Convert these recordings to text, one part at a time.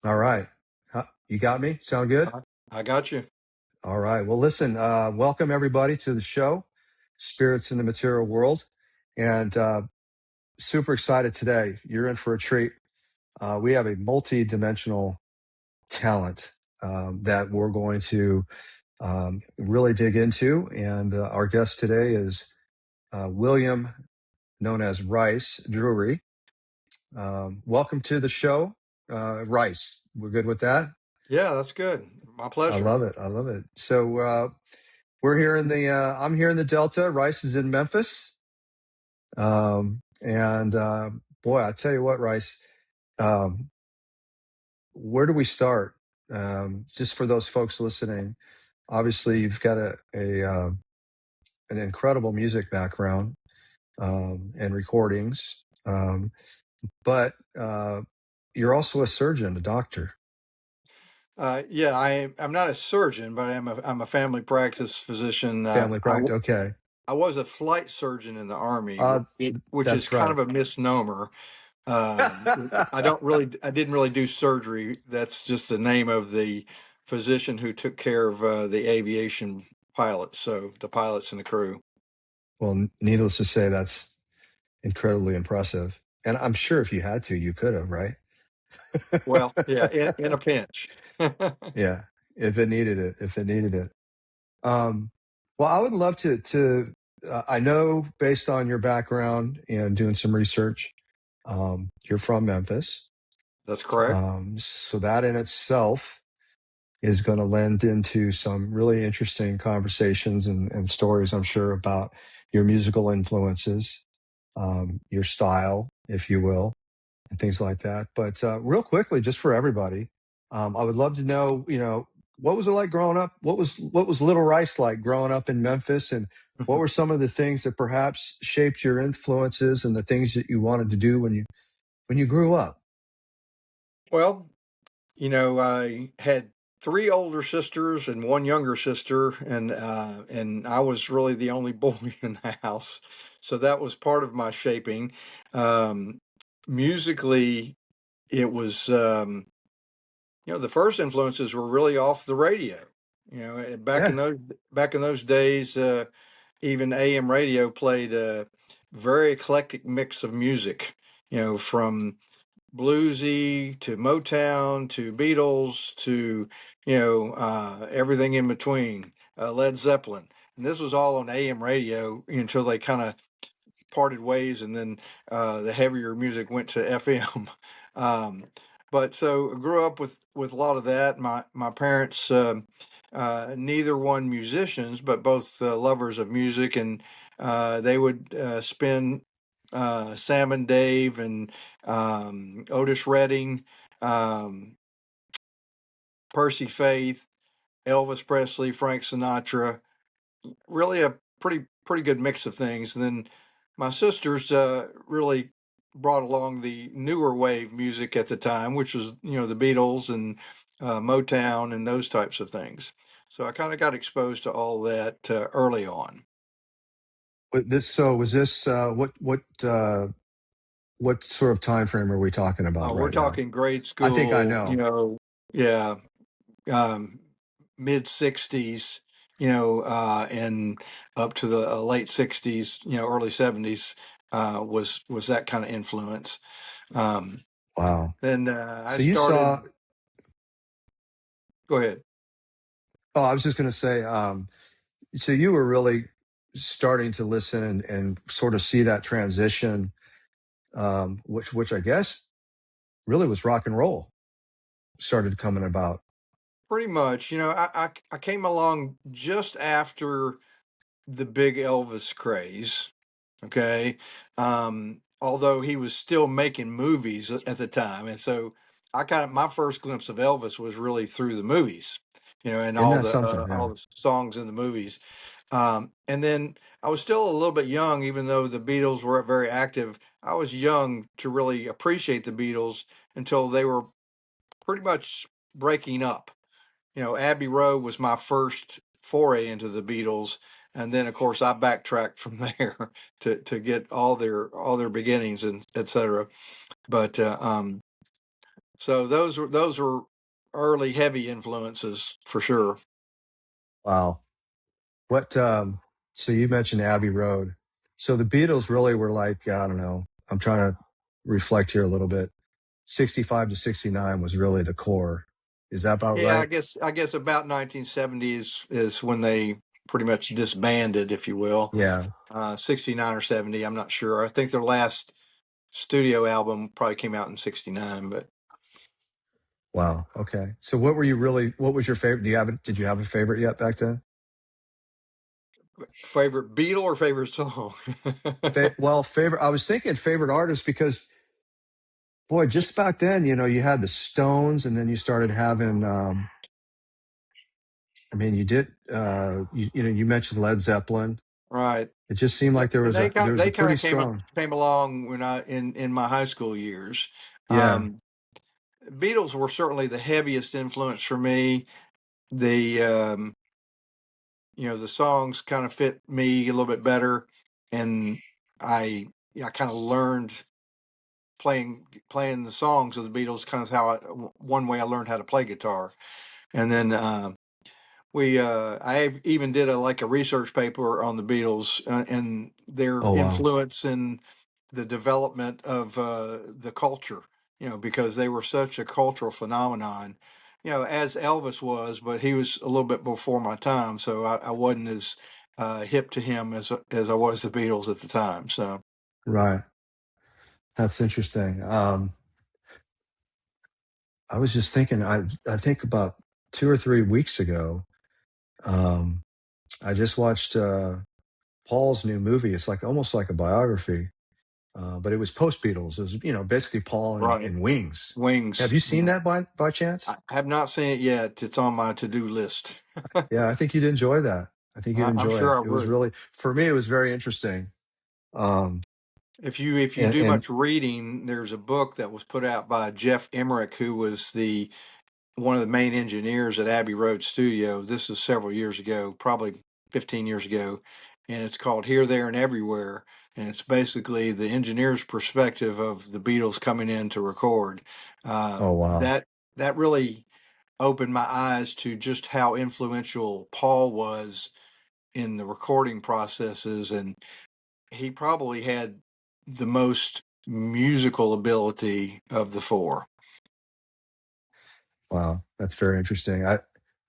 All right. You got me? Sound good? I got you. All right. Well, listen, welcome everybody to the show, Spirits in the Material World. And super excited today. You're in for a treat. We have a multi-dimensional talent that we're going to really dig into. And our guest today is William, known as Rice Drewry. Welcome to the show, Rice. We're good with that? Yeah, that's good. My I pleasure. love it. I love it. So we're here in the I'm here in the Delta. Rice is in Memphis. And boy, I tell you what, Rice, um, where do we start? Just for those folks listening, obviously you've got an incredible music background and recordings, but you're also a surgeon, a doctor. Yeah, I'm not a surgeon, but I'm a family practice physician. Family practice. Okay. I was a flight surgeon in the Army, Uh, which is that's kind right. of a misnomer. I didn't really do surgery. That's just the name of the physician who took care of the aviation pilots, so the pilots and the crew. Well, needless to say, that's incredibly impressive. And I'm sure if you had to, you could have, right? Well, yeah, in a pinch. Yeah, if it needed it, Um, well, I would love to. I know based on your background and doing some research, you're from Memphis. That's correct. So that in itself is going to lend into some really interesting conversations and stories, I'm sure, about your musical influences, your style, if you will, and things like that. But real quickly, just for everybody, I would love to know, what was it like growing up? What was Little Rice like growing up in Memphis, and what were some of the things that perhaps shaped your influences and the things that you wanted to do when you grew up? Well, I had three older sisters and one younger sister, and I was really the only boy in the house, so that was part of my shaping. Um, Musically, it was the first influences were really off the radio. Back in Yeah, those days, even AM radio played a very eclectic mix of music. From bluesy to Motown to Beatles to everything in between, Led Zeppelin, and this was all on AM radio until they kind of parted ways, and then the heavier music went to FM. um, but so I grew up with a lot of that. My parents, neither one musicians, but both lovers of music, and they would spend Sam and Dave and Otis Redding, um, Percy Faith, Elvis Presley, Frank Sinatra. Really a pretty good mix of things. And then my sisters really brought along the newer wave music at the time, which was the Beatles and Motown and those types of things. So I kind of got exposed to all that early on. was this what sort of time frame are we talking about We're right now? talking grade I think I school, know. yeah, um, mid 60s, and up to the late 60s, early 70s, was that kind of influence. Um, Wow. then I So you saw. started. Go ahead. Oh, I was just going to say. So you were really starting to listen and sort of see that transition, which I guess really was rock and roll started coming about. Pretty much, I came along just after the big Elvis craze. Okay. Although he was still making movies at the time. And so my first glimpse of Elvis was really through the movies, and Isn't that something? all Yeah. the songs in the movies. And then I was still a little bit young, even though the Beatles were very active. I was young to really appreciate the Beatles until they were pretty much breaking up. Abbey Road was my first foray into the Beatles, and then of course I backtracked from there to get all their beginnings and etc. But So those were early heavy influences for sure. Wow. What so you mentioned Abbey Road. So the Beatles really were like, I don't know, I'm trying to reflect here a little bit. 65 to 69 was really the core. Is that about Yeah, right? I guess about 1970 is when they pretty much disbanded, if you will. Yeah. 69 or 70, I'm not sure. I think their last studio album probably came out in 69, but Wow. Okay. So what was your favorite? Did you have a favorite yet back then? favorite Beatle or favorite song? Well, favorite, I was thinking favorite artist because boy, just back then, you had the Stones and then you started having, I mean, you did, you mentioned Led Zeppelin. Right. It just seemed Yeah, like there and was they a, kind there of was they a kind pretty of strong, came along when I in my high school years. yeah. Um, Beatles were certainly the heaviest influence for me. The the songs kind of fit me a little bit better, and I kind of learned playing the songs of the Beatles. Kind of one way I learned how to play guitar, and then I even did a research paper on the Beatles and their Oh, wow. influence in the development of the culture, because they were such a cultural phenomenon, as Elvis was, but he was a little bit before my time, so I wasn't as hip to him as I was the Beatles at the time. So Right. That's interesting. I was just thinking, I think about 2 or 3 weeks ago, um, I just watched Paul's new movie. It's like almost like a biography, but it was post Beatles. It was, basically Paul right, and Wings. Have Wings. you seen Yeah, that by I chance? have not seen it yet. It's on my to-do list. Yeah, I think you'd enjoy that. I think you'd I'm enjoy sure it. I It was would. really, for me, it was very interesting. Um, If you do and much reading, there's a book that was put out by Jeff Emmerich, who was the one of the main engineers at Abbey Road Studio. This is several years ago, probably 15 years ago, and it's called Here, There, and Everywhere. And it's basically the engineer's perspective of the Beatles coming in to record. oh, wow. That really opened my eyes to just how influential Paul was in the recording processes, and he probably had the most musical ability of the four. Wow. That's very interesting. I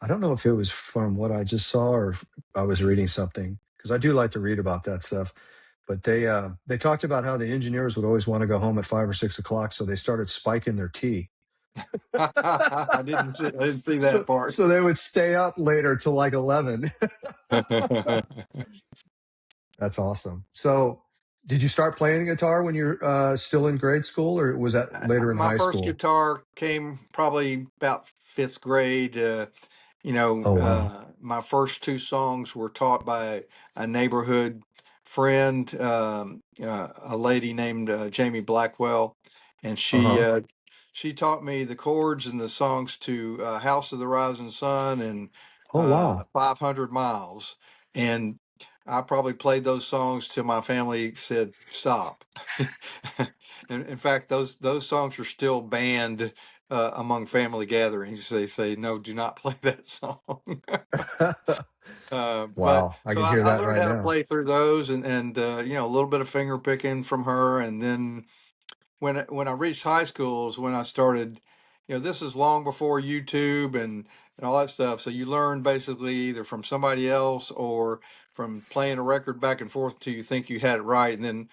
don't know if it was from what I just saw or if I was reading something because I do like to read about that stuff. But they talked about how the engineers would always want to go home at 5 or 6 o'clock, so they started spiking their tea. I didn't see that so part. so they would stay up later till like 11. That's awesome. So did you start playing guitar when you're still in grade school, or was that later in My high first school? guitar came probably about fifth grade. Oh, wow. My first two songs were taught by a neighborhood friend, a lady named Jamie Blackwell, and Uh-huh. she taught me the chords and the songs to "House of the Rising Sun" and Oh, wow. 500 Miles, and I probably played those songs till my family said stop. In fact, those songs are still banned among family gatherings. They say, no, do not play that song. But Wow. I so can I, hear I that learned right how to now. play through those, and a little bit of finger picking from her, and then when I reached high school is when I started. This is long before YouTube and all that stuff. So you learn basically either from somebody else or from playing a record back and forth till you think you had it right, and then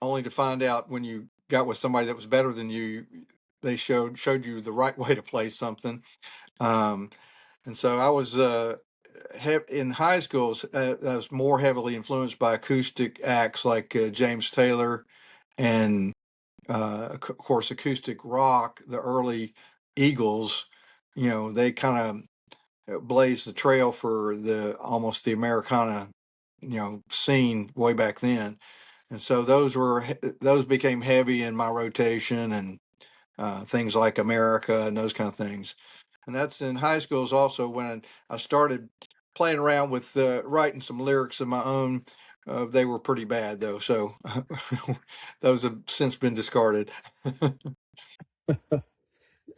only to find out when you got with somebody that was better than you, they showed you the right way to play something. Um, and so I was in high school. I was more heavily influenced by acoustic acts like James Taylor and of course, acoustic rock, the early Eagles, they kind of blazed the trail for almost the Americana, scene way back then. And so those became heavy in my rotation and things like America and those kind of things. And that's in high school is also when I started playing around with writing some lyrics of my own. They were pretty bad though, so those have since been discarded.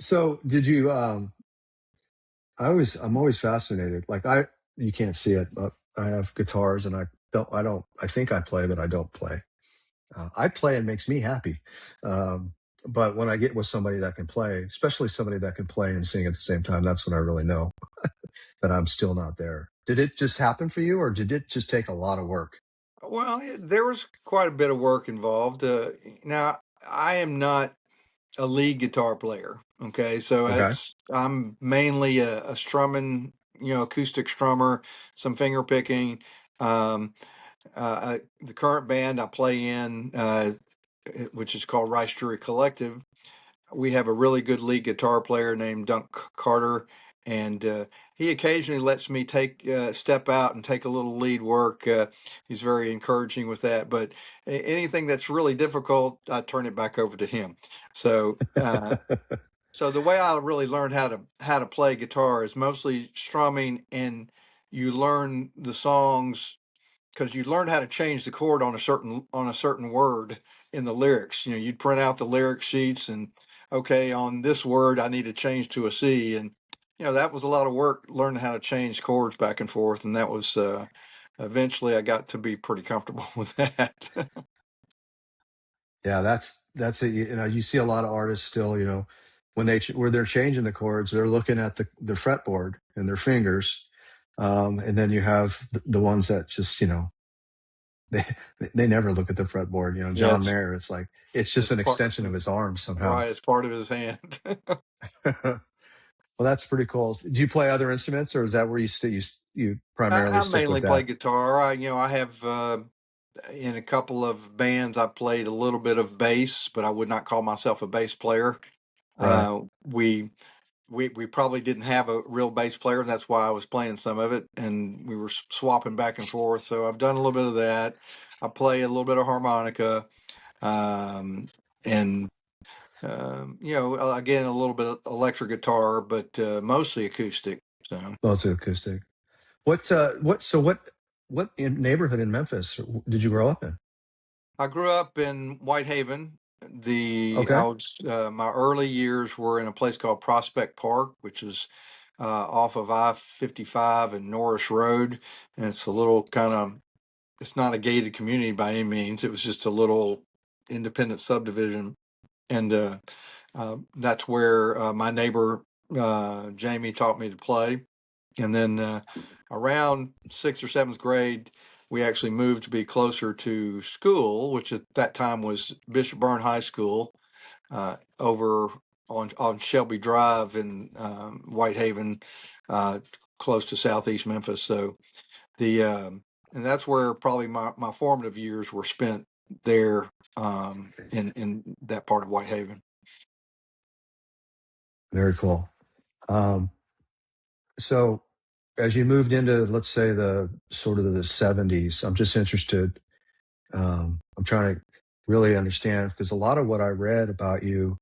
So did you? I'm always fascinated. Like you can't see it, but I have guitars, and I think I play, but I don't play. I play and makes me happy. Um, but when I get with somebody that can play, especially somebody that can play and sing at the same time, that's when I really know that I'm still not there. Did it just happen for you, or did it just take a lot of work? Well, there was quite a bit of work involved. Now, I am not a lead guitar player. Okay, so Okay. I'm mainly a strumming, acoustic strummer, some finger picking. Um, the current band I play in, which is called Rice Drewry Collective, we have a really good lead guitar player named Dunk Carter, and he occasionally lets me take step out and take a little lead work. He's very encouraging with that. But anything that's really difficult, I turn it back over to him. So. So the way I really learned how to play guitar is mostly strumming, and you learn the songs because you learn how to change the chord on a certain word in the lyrics. You'd print out the lyric sheets, and okay, on this word I need to change to a C, and that was a lot of work learning how to change chords back and forth, and that was eventually I got to be pretty comfortable with that. Yeah, that's it. You see a lot of artists still, where they're changing the chords, they're looking at the fretboard and their fingers, and then you have the ones that just, they they never look at the fretboard. Yeah, John Mayer, it's like it's just it's an part extension of his arm somehow. right. It's part of his hand. Well, that's pretty cool. Do you play other instruments, or is that where you primarily I stick with mainly play that? guitar. I have in a couple of bands I played a little bit of bass, but I would not call myself a bass player. Right. Uh, we we probably didn't have a real bass player, and that's why I was playing some of it, and we were swapping back and forth. So I've done a little bit of that. I play a little bit of harmonica, um, and again a little bit of electric guitar, but mostly acoustic. So Also acoustic. What neighborhood in Memphis did you grow up in? I grew up in Whitehaven. Okay. My early years were in a place called Prospect Park, which is off of I-55 and Norris Road, and it's a little kind of it's not a gated community by any means. It was just a little independent subdivision, and that's where my neighbor Jamie taught me to play. And then around sixth or seventh grade, we actually moved to be closer to school, which at that time was Bishop-born High School, over on Shelby Drive in Whitehaven, uh, close to southeast Memphis. So the and that's where probably my formative years were spent there, in that part of Whitehaven. Very cool. Um, so as you moved into, let's say, the sort of the 70s, I'm just interested. I'm trying to really understand because a lot of what I read about you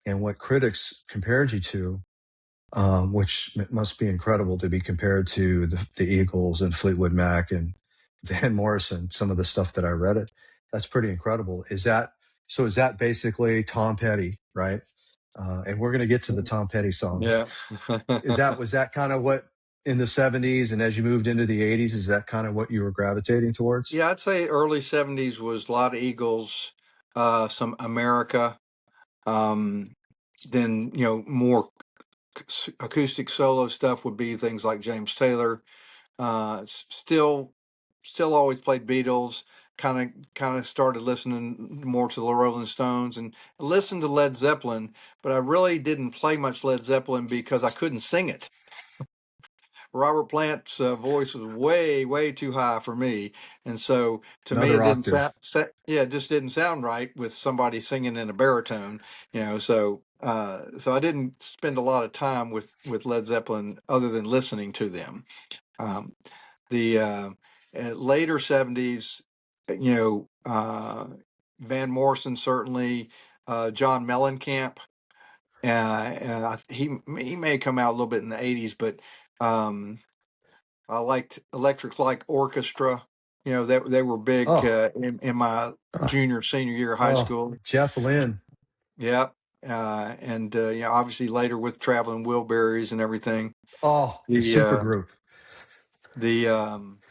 and what critics compared you to, which must be incredible to be compared to the Eagles and Fleetwood Mac and Van Morrison, some of the stuff that I read that's pretty incredible. Is that basically Tom Petty, right? And we're going to get to the Tom Petty song. Yeah. Was that kind of what in the 70s and as you moved into the 80s, is that kind of what you were gravitating towards? Yeah, I'd say early 70s was a lot of Eagles, some America, um, then, more acoustic solo stuff would be things like James Taylor. Still always played Beatles. Kind of started listening more to the Rolling Stones and listened to Led Zeppelin, but I really didn't play much Led Zeppelin because I couldn't sing it. Robert Plant's voice was way, way too high for me, and so to me Another it didn't octave. yeah, it just didn't sound right with somebody singing in a baritone, So so I didn't spend a lot of time with Led Zeppelin other than listening to them. Um, the later 70s, you know, Van Morrison certainly, John Mellencamp. He may come out a little bit in the 80s, but um, I liked Electric Light Orchestra. They were big Oh, in my uh, junior senior year of high oh, school. Jeff Lynne. Yeah. and obviously later with Traveling Wilburys and everything. Oh, The super group.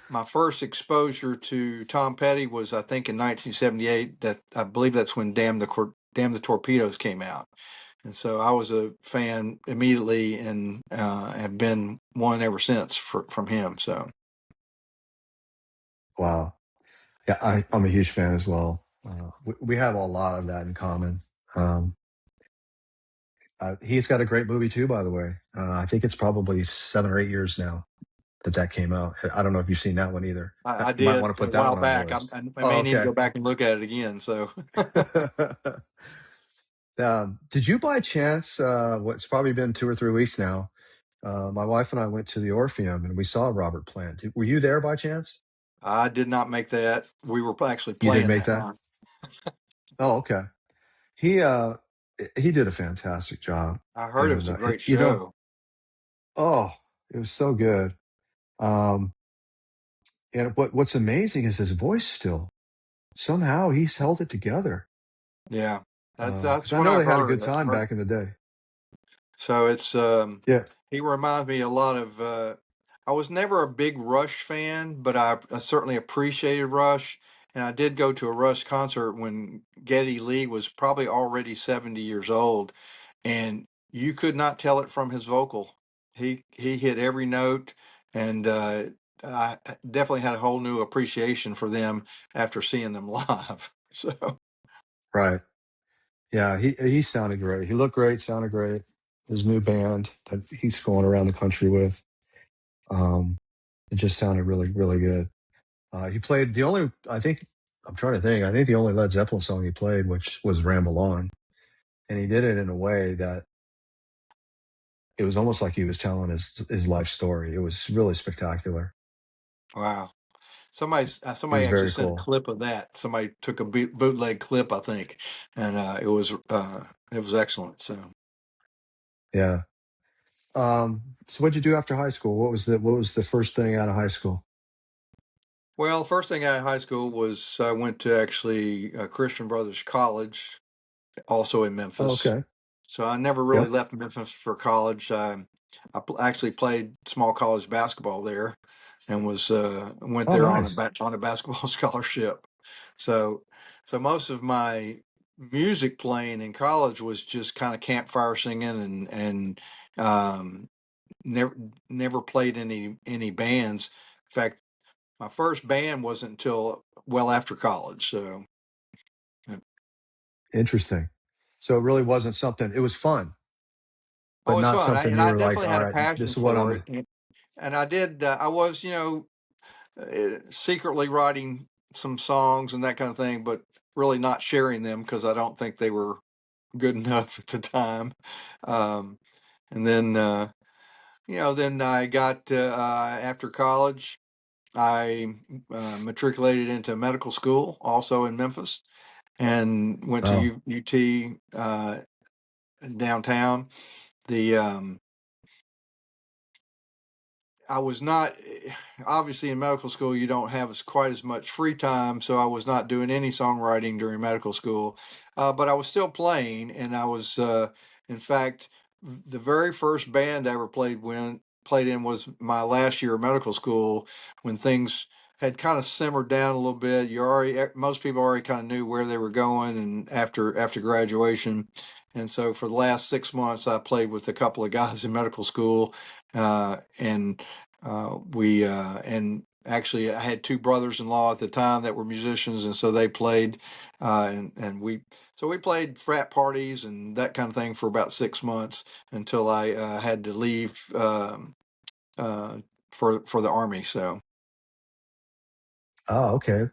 My first exposure to Tom Petty was, I think, in 1978. That I believe that's when Damn the Torpedoes came out, and so I was a fan immediately, and have been one ever since from him. So Wow. Yeah, I'm a huge fan as well. We have a lot of that in common. Um, he's got a great movie too, by the way. I think it's probably 7 or 8 years now that came out. I don't know if you've seen that one either. I You might did want to a put that while one on your back. list. I Oh, may need to okay. go back and look at it again. So Did you by chance? It's probably been 2 or 3 weeks now. My wife and I went to the Orpheum and we saw Robert Plant. Were you there by chance? I did not make that. We were actually You didn't playing make that that? night. Oh, okay. He did a fantastic job, I heard it and was a great show. oh, it was so good. Um, and what's amazing is his voice still. Somehow he's held it together. Yeah, Because that's I what know I've they had a heard. good time back in the day. So it's Yeah. he reminds me a lot of I was never a big Rush fan, but I certainly appreciated Rush, and I did go to a Rush concert when Geddy Lee was probably already 70 years old, and you could not tell it from his vocal. He hit every note, and I definitely had a whole new appreciation for them after seeing them live. So Right. Yeah. He sounded great. He looked great. Sounded great. His new band that he's going around the country with. Um, it just sounded really, really good. He played the only. I think I'm trying to think. I think the only Led Zeppelin song he played, which was "Ramble On," and he did it in a way that it was almost like he was telling his life story. It was really spectacular. wow. It Somebody was actually very sent a cool. clip of that. Somebody took a bootleg clip, I think, and it was excellent. So, Yeah. So what'd you do after high school? What was the first thing out of high school? well, the first thing out of high school was I went to actually Christian Brothers College, also in Oh, Memphis. okay. So I never really Yep. left Memphis for college. Actually played small college basketball there, and was went Oh, there on nice. on a basketball scholarship. So so most of my music playing in college was just kind of campfire singing, and um, never never played any bands. In fact, my first band wasn't until well after college. So Interesting. So it really wasn't something. It was fun, but oh, it's not fun. something And you I were like, definitely all had a right, this passion is what I'm for gonna. it. And I did. I was, secretly writing some songs and that kind of thing, but really not sharing them because I don't think they were good enough at the time. Um, and then, then I got after college, I matriculated into medical school, also in Memphis, and went to Oh, UT downtown. The I was not obviously in medical school. You don't have quite as much free time, so I was not doing any songwriting during medical school. But I was still playing, and I was, in fact, the very first band I ever played in was my last year of medical school when things had kind of simmered down a little bit. Most people already kind of knew where they were going, and after graduation. And so for the last 6 months, I played with a couple of guys in medical school, and we and actually I had two brothers-in-law at the time that were musicians, and so they played, and we played frat parties and that kind of thing for about 6 months until I had to leave uh, for the army. So oh, okay.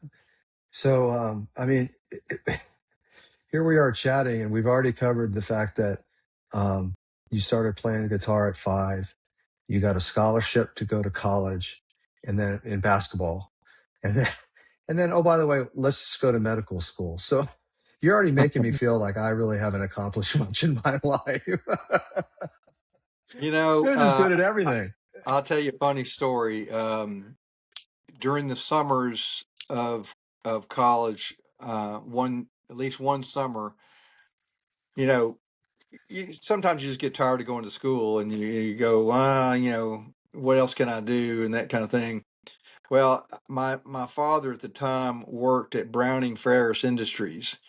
So, I mean, here we are chatting, and we've already covered the fact that um, you started playing guitar at 5. You got a scholarship to go to college, and then in basketball, and then oh, by the way, let's just go to medical school. So you're already making me feel like I really haven't accomplished much in my life. you know, You're just uh, good at I, everything. I'll tell you a funny story. During the summers of college, one at least one summer, you know. sometimes you just get tired of going to school and you go, what else can I do and that kind of thing. Well, my father at the time worked at Browning Ferris Industries.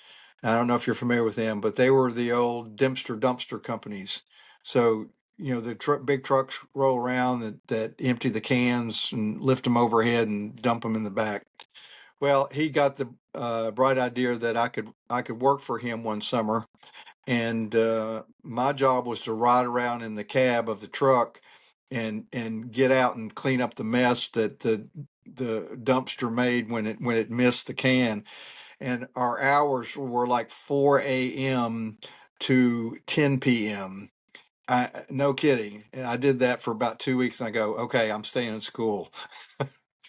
I don't know if you're familiar with them, but they were the old Dempster dumpster companies. So, the big trucks roll around that empty the cans and lift them overhead and dump them in the back. Well, he got the bright idea that I could work for him one summer, and my job was to ride around in the cab of the truck and get out and clean up the mess that the dumpster made when it missed the can. And our hours were like 4 a.m. to 10 p.m. No kidding. And I did that for about 2 weeks, and I go, okay, I'm staying in school.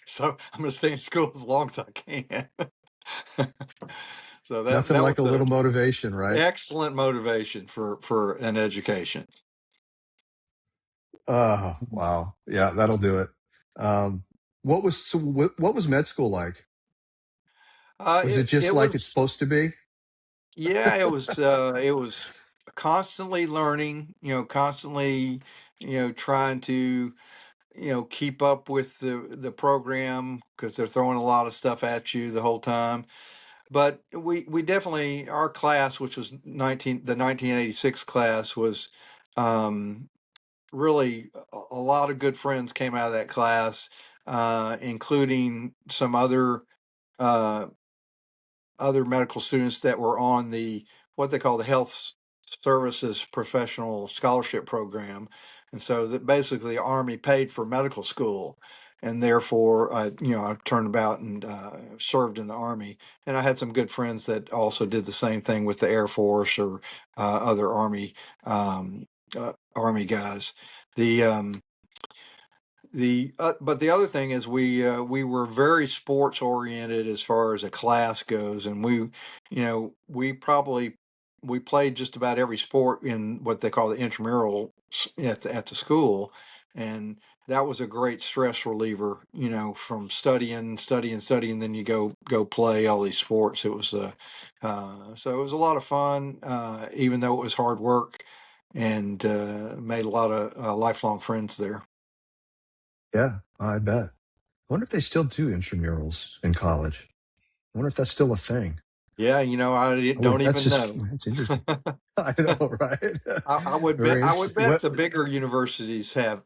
So I'm going to stay in school as long as I can. So that Nothing that like a was a little motivation, right? excellent motivation for an education. Oh, wow. Yeah, that'll do it. Um, what was med school like? Was it It just like it's was, supposed to be? yeah, it was constantly learning, constantly, trying to, keep up with the program because they're throwing a lot of stuff at you the whole time. But we definitely, our class, which was the 1986 class, was um, really a lot of good friends came out of that class, including some uh, other medical students that were on the what they call the Health Services Professional Scholarship Program, and so that basically the Army paid for medical school, and therefore I turned about and served in the Army, and I had some good friends that also did the same thing with the Air Force or other Army guys. The but the other thing is we were very sports oriented as far as a class goes, and we played just about every sport in what they call the intramural at the school, and that was a great stress reliever. From studying, then you go play all these sports. So it was a lot of fun, even though it was hard work, and made a lot of lifelong friends there. Yeah, I bet. I wonder if they still do intramurals in college. I wonder if that's still a thing. Yeah, I don't That's even just know. that's interesting. I know, right? I would bet Very I would interesting. bet What the bigger universities have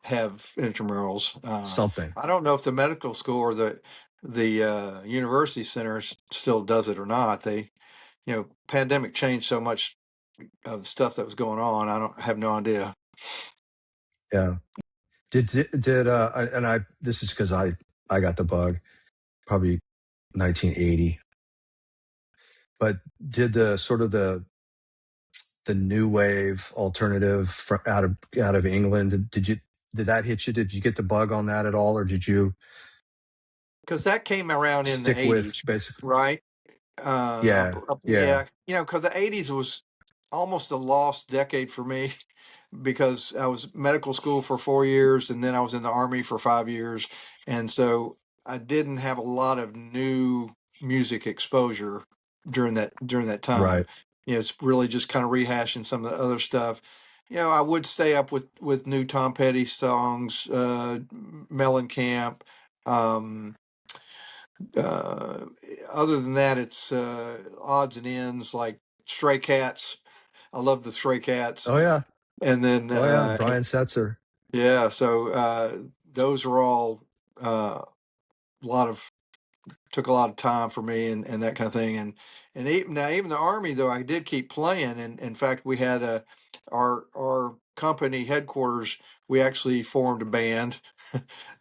intramurals. something? I don't know if the medical school or the university centers still does it or not. Pandemic changed so much of the stuff that was going on. I don't have no idea. Yeah. And I this is because I got the bug probably 1980. But did the sort of the new wave alternative out of England? Did that hit you? Did you get the bug on that at all, or did you Because that came around in the stick with 80s, basically? right? Yeah, yeah, Yeah, because the 80s was almost a lost decade for me because I was medical school for 4 years and then I was in the Army for 5 years. And so I didn't have a lot of new music exposure during that time. right. It's really just kind of rehashing some of the other stuff. I would stay up with new Tom Petty songs, Mellencamp. Um, uh, Other than that, it's odds and ends like Stray Cats. I love the Stray Cats. Oh yeah, And then oh yeah. Brian Setzer. yeah, so those are all a lot of took a lot of time for me and that kind of thing. And even the Army though, I did keep playing. And in fact, we had our company headquarters. We actually formed a band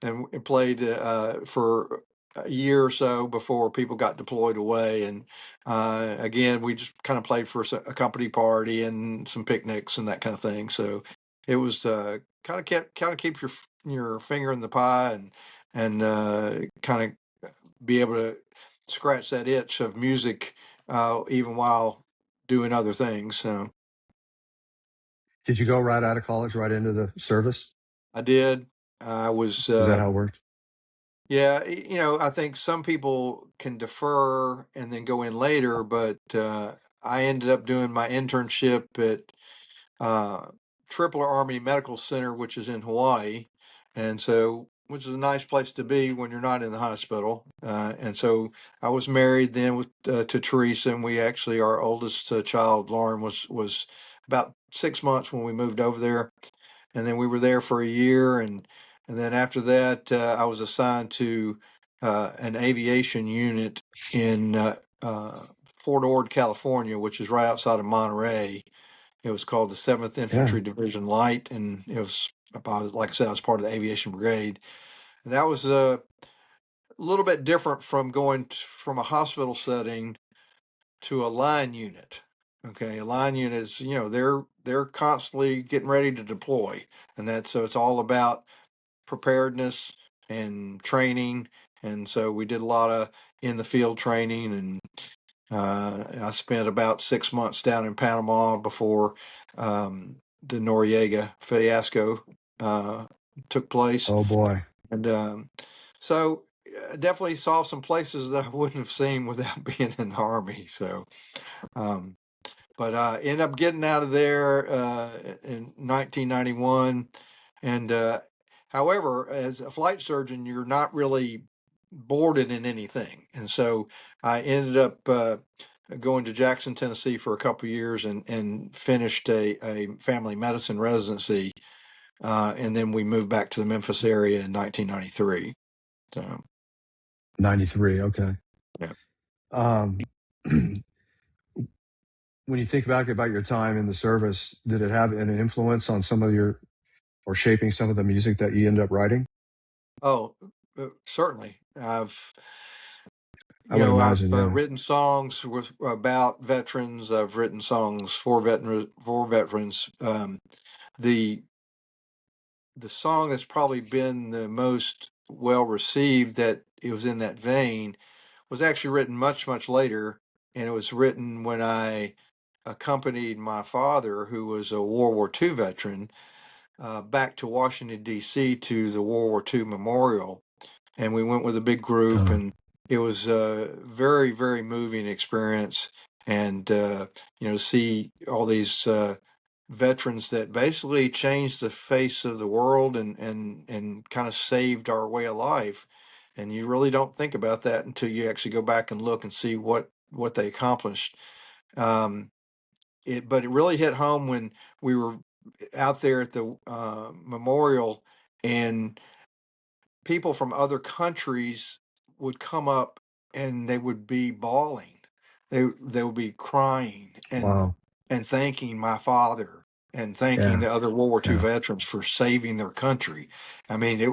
and played for a year or so before people got deployed away. And again, we just kind of played for a company party and some picnics and that kind of thing. So it was kind of keep your finger in the pie and kind of be able to scratch that itch of music even while doing other things. So Did you go right out of college, right into the service? I did. I was Is that how it worked? Yeah, I think some people can defer and then go in later, but I ended up doing my internship at uh, Tripler Army Medical Center, which is in Hawaii, and so which is a nice place to be when you're not in the hospital. And so I was married then with to Teresa, and we actually our oldest child Lauren was about 6 months when we moved over there, and then we were there for a year, and then after that I was assigned to an aviation unit in Fort Ord, California, which is right outside of Monterey. It was called the 7th Yeah. Infantry Division Light, and it was about, like I said, I was part of the aviation brigade. And that was a little bit different from going from a hospital setting to a line unit. Okay, a line unit is, they're constantly getting ready to deploy, and that's so it's all about preparedness and training. And so we did a lot of in the field training, and I spent about 6 months down in Panama before the Noriega fiasco took place. Oh boy. And so I definitely saw some places that I wouldn't have seen without being in the Army. So, um, but I ended up getting out of there in 1991. And however, as a flight surgeon, you're not really boarded in anything. And so I ended up going to Jackson, Tennessee for a couple of years and finished a family medicine residency. And then we moved back to the Memphis area in 1993. So, 93. Okay. yeah. Um, when you think back about your time in the service, did it have an influence on some of your, or shaping some of the music that you end up writing? Oh, certainly. I would I've imagine, yeah. written songs about veterans. I've written songs for veterans. The the song that's probably been the most well received, that it was in that vein, was actually written much later, and it was written when I accompanied my father, who was a World War II veteran, back to Washington D.C. to the World War II memorial, and we went with a big group, Uh, and it was a very moving experience. And see all these veterans that basically changed the face of the world and kind of saved our way of life. And you really don't think about that until you actually go back and look and see what they accomplished. um, but it really hit home when we were out there at the memorial, and people from other countries would come up and they would be bawling. They would be crying wow. and thanking my father and thanking Yeah. the other World War II Yeah. veterans for saving their country. I mean, it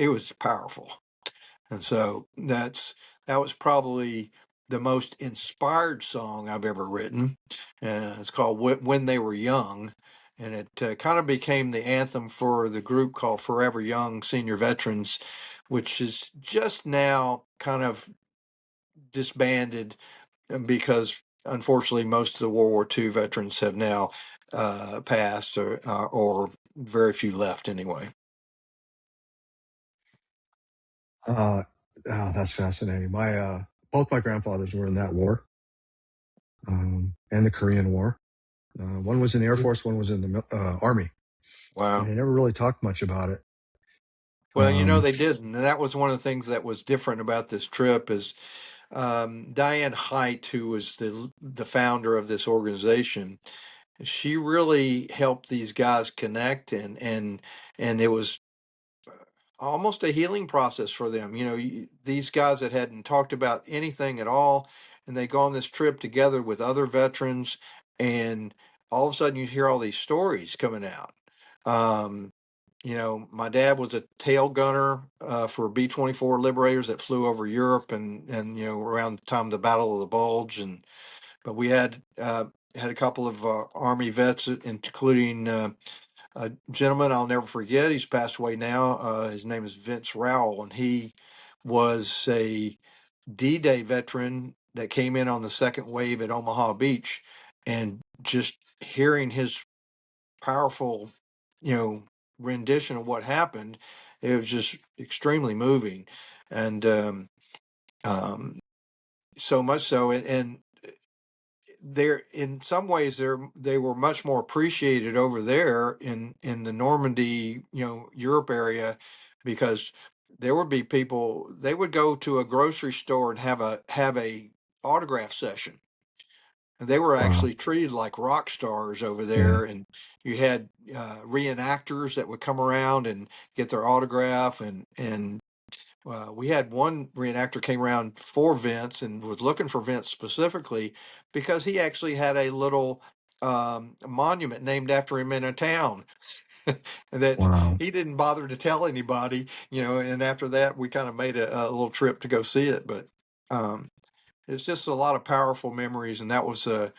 was powerful. And so that was probably the most inspired song I've ever written. It's called When They Were Young. And it kind of became the anthem for the group called Forever Young Senior Veterans, which is just now kind of disbanded because unfortunately most of the World War II veterans have now passed, or very few left anyway. Oh, that's fascinating. Both my grandfathers were in that war, and the Korean War. One was in the Air Force, one was in the Army, and Wow. they never really talked much about it. Well, Um, they didn't. And that was one of the things that was different about this trip is Diane Height, who was the founder of this organization. She really helped these guys connect, and it was almost a healing process for them. These guys that hadn't talked about anything at all, and they go on this trip together with other veterans, and all of a sudden you hear all these stories coming out. Um, my dad was a tail gunner for B-24 Liberators that flew over Europe, and around the time of the Battle of the Bulge, but we had a couple of Army vets, including a gentleman I'll never forget. He's passed away now. His name is Vince Rowell, and he was a D-Day veteran that came in on the second wave at Omaha Beach, and just hearing his powerful, you know, rendition of what happened, it was just extremely moving, and um, so much so, and they're in some ways they were much more appreciated over there in the Normandy, Europe area, because there would be people, they would go to a grocery store and have a autograph session. And they were Wow. actually treated like rock stars over Yeah. there. And you had reenactors that would come around and get their autograph. And we had one reenactor came around for Vince and was looking for Vince specifically because he actually had a little monument named after him in a town. And that Wow. he didn't bother to tell anybody, and after that we kind of made a little trip to go see it. But um, it's just a lot of powerful memories, and that was a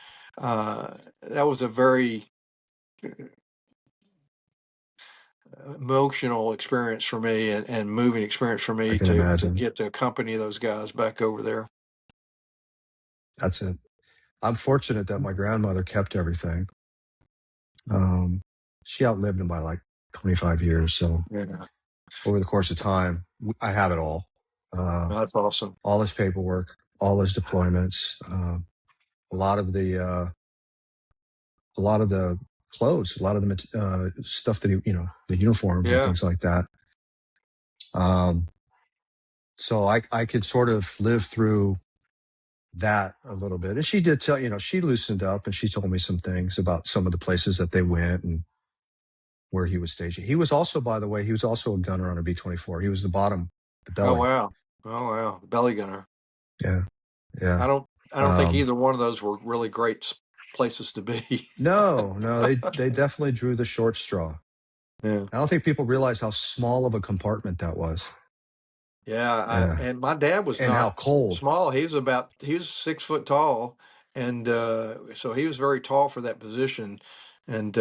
very emotional experience for me, and moving experience for I me can to imagine. get to accompany those guys back over there. That's it. I'm fortunate that my grandmother kept everything. Um, she outlived him by like 25 years. So Yeah, over the course of time, I have it that's awesome. all his paperwork, all his deployments, a lot of the, a lot of the clothes, a lot of the stuff that the uniforms and Yeah. things like that. So I could sort of live through that a little bit. And she did tell, she loosened up and she told me some things about some of the places that they went and where he was staging. He was also, by the way, he was also a gunner on a B-24. He was the bottom, the Oh belly. wow. Oh wow. Belly gunner. Yeah. Yeah. I don't think Um, either one of those were really great places to be. no, they definitely drew the short straw. Yeah. I don't think people realize how small of a compartment that was. Yeah, and my dad was And how not cold. small. He was 6 foot tall, and so he was very tall for that position. And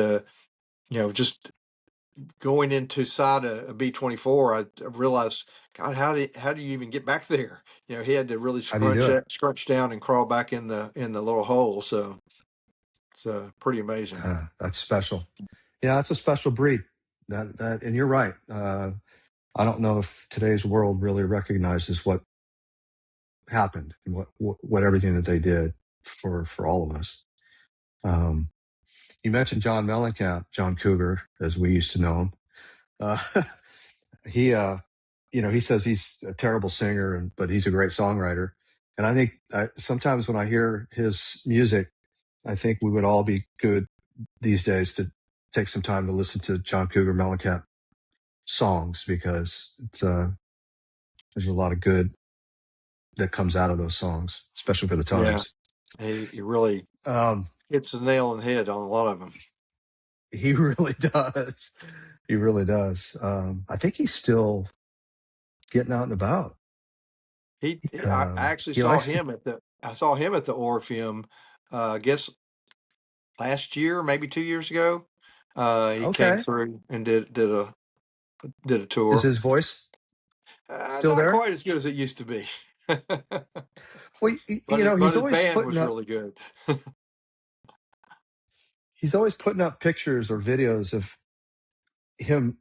just going into side a B-24, I realized, God, how do you even get back there? He had to really How do you do it? scrunch down and crawl back in the little hole. So it's pretty amazing. That's special. Yeah, it's a special breed. And you're right. I don't know if today's world really recognizes what happened and what everything that they did for all of us. Um, you mentioned John Mellencamp, John Cougar, as we used to know him. Uh, he, he says he's a terrible singer, but he's a great songwriter. And I think sometimes when I hear his music, I think we would all be good these days to take some time to listen to John Cougar Mellencamp songs because there's a lot of good that comes out of those songs, especially for the Yeah, times. he really Um, hits the nail on the head on a lot of them. he really does. He really does. I think he's still getting out and about. I actually He saw likes to. him at the Orpheum, I guess last year, maybe 2 years ago. He came Okay, through and did a is tour. his voice still Not there? quite as good as it used to be, but Well, but he's his always band putting was up. really good. He's always putting up pictures or videos of him.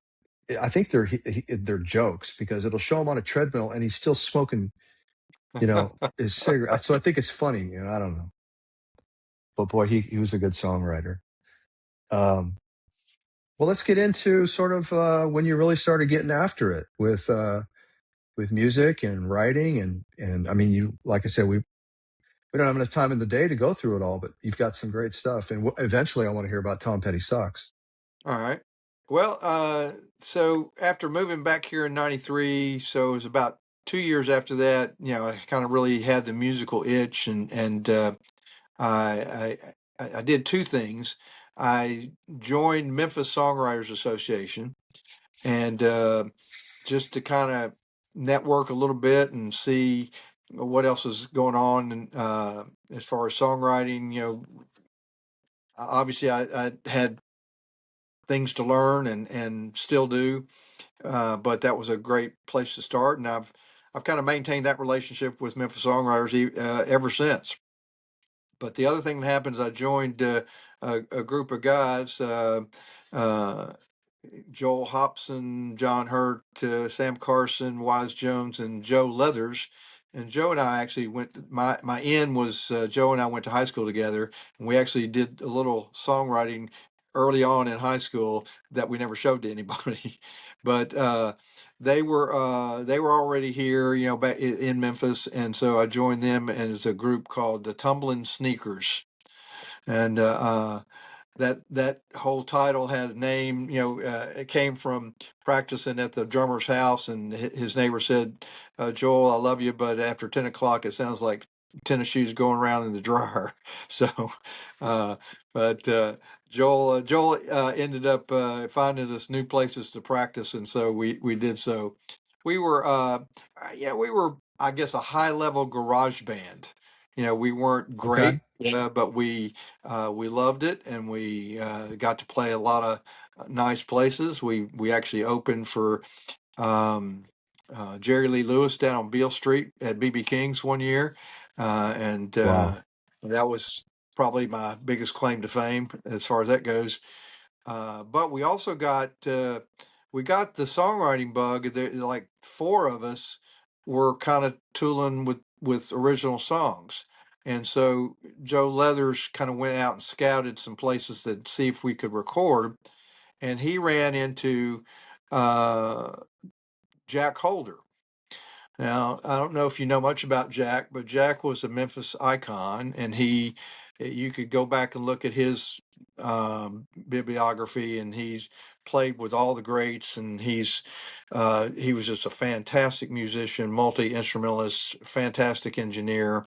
I think they're jokes because it'll show him on a treadmill and he's still smoking, his cigarette. So I think it's funny. I don't know, but boy, he was a good songwriter. Um, well, let's get into sort of when you really started getting after it with music and writing and I mean, you like I said, we don't have enough time in the day to go through it all, but you've got some great stuff. And eventually, I want to hear about Tom Petty Sucks. All right. Well, so after moving back here in '93, so it was about 2 years after that. I kind of really had the musical itch, and I, I did two things. I joined Memphis Songwriters Association, and just to kind of network a little bit and see what else is going on, and as far as songwriting. Obviously I had things to learn and still do, but that was a great place to start, and I've kind of maintained that relationship with Memphis Songwriters ever since. But the other thing that happened is I joined a group of guys, uh, Joel Hobson, John Hurt, Sam Carson, Wise Jones, and Joe Leathers, and Joe and I actually my end was Joe and I went to high school together, and we actually did a little songwriting early on in high school that we never showed to anybody. But they were already here, you know, back in Memphis, and so I joined them as a group called the Tumbling Sneakers. And that whole title had a name. You know, it came from practicing at the drummer's house, and his neighbor said, "Joel, I love you, but after 10 o'clock, it sounds like tennis shoes going around in the dryer." So, uh, but Joel ended up finding us new places to practice, and so we did so. We were, yeah, we were, I guess, a high level garage band. You know, we weren't Okay. great, but we loved it, and we got to play a lot of nice places. We actually opened for um, Jerry Lee Lewis down on Beale Street at BB King's one year, and Wow. that was probably my biggest claim to fame as far as that goes. But we got the songwriting bug. Like four of us were kind of tooling with original songs, and so Joe Leathers kind of went out and scouted some places to see if we could record, and he ran into uh, Jack Holder. Now, I don't know if you know much about Jack, but Jack was a Memphis icon, and you could go back and look at his bibliography, and he's played with all the greats, and he was just a fantastic musician, multi-instrumentalist, fantastic engineer.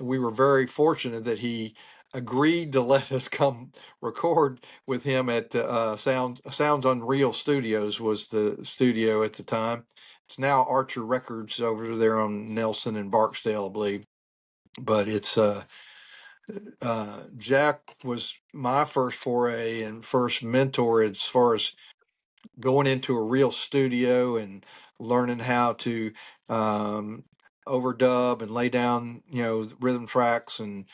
We were very fortunate that he agreed to let us come record with him at Sounds Unreal Studios was the studio at the time. It's now Archer Records over there on Nelson and Barksdale, I believe. But it's Jack was my first foray and first mentor as far as going into a real studio and learning how to um, overdub and lay down, you know, rhythm tracks and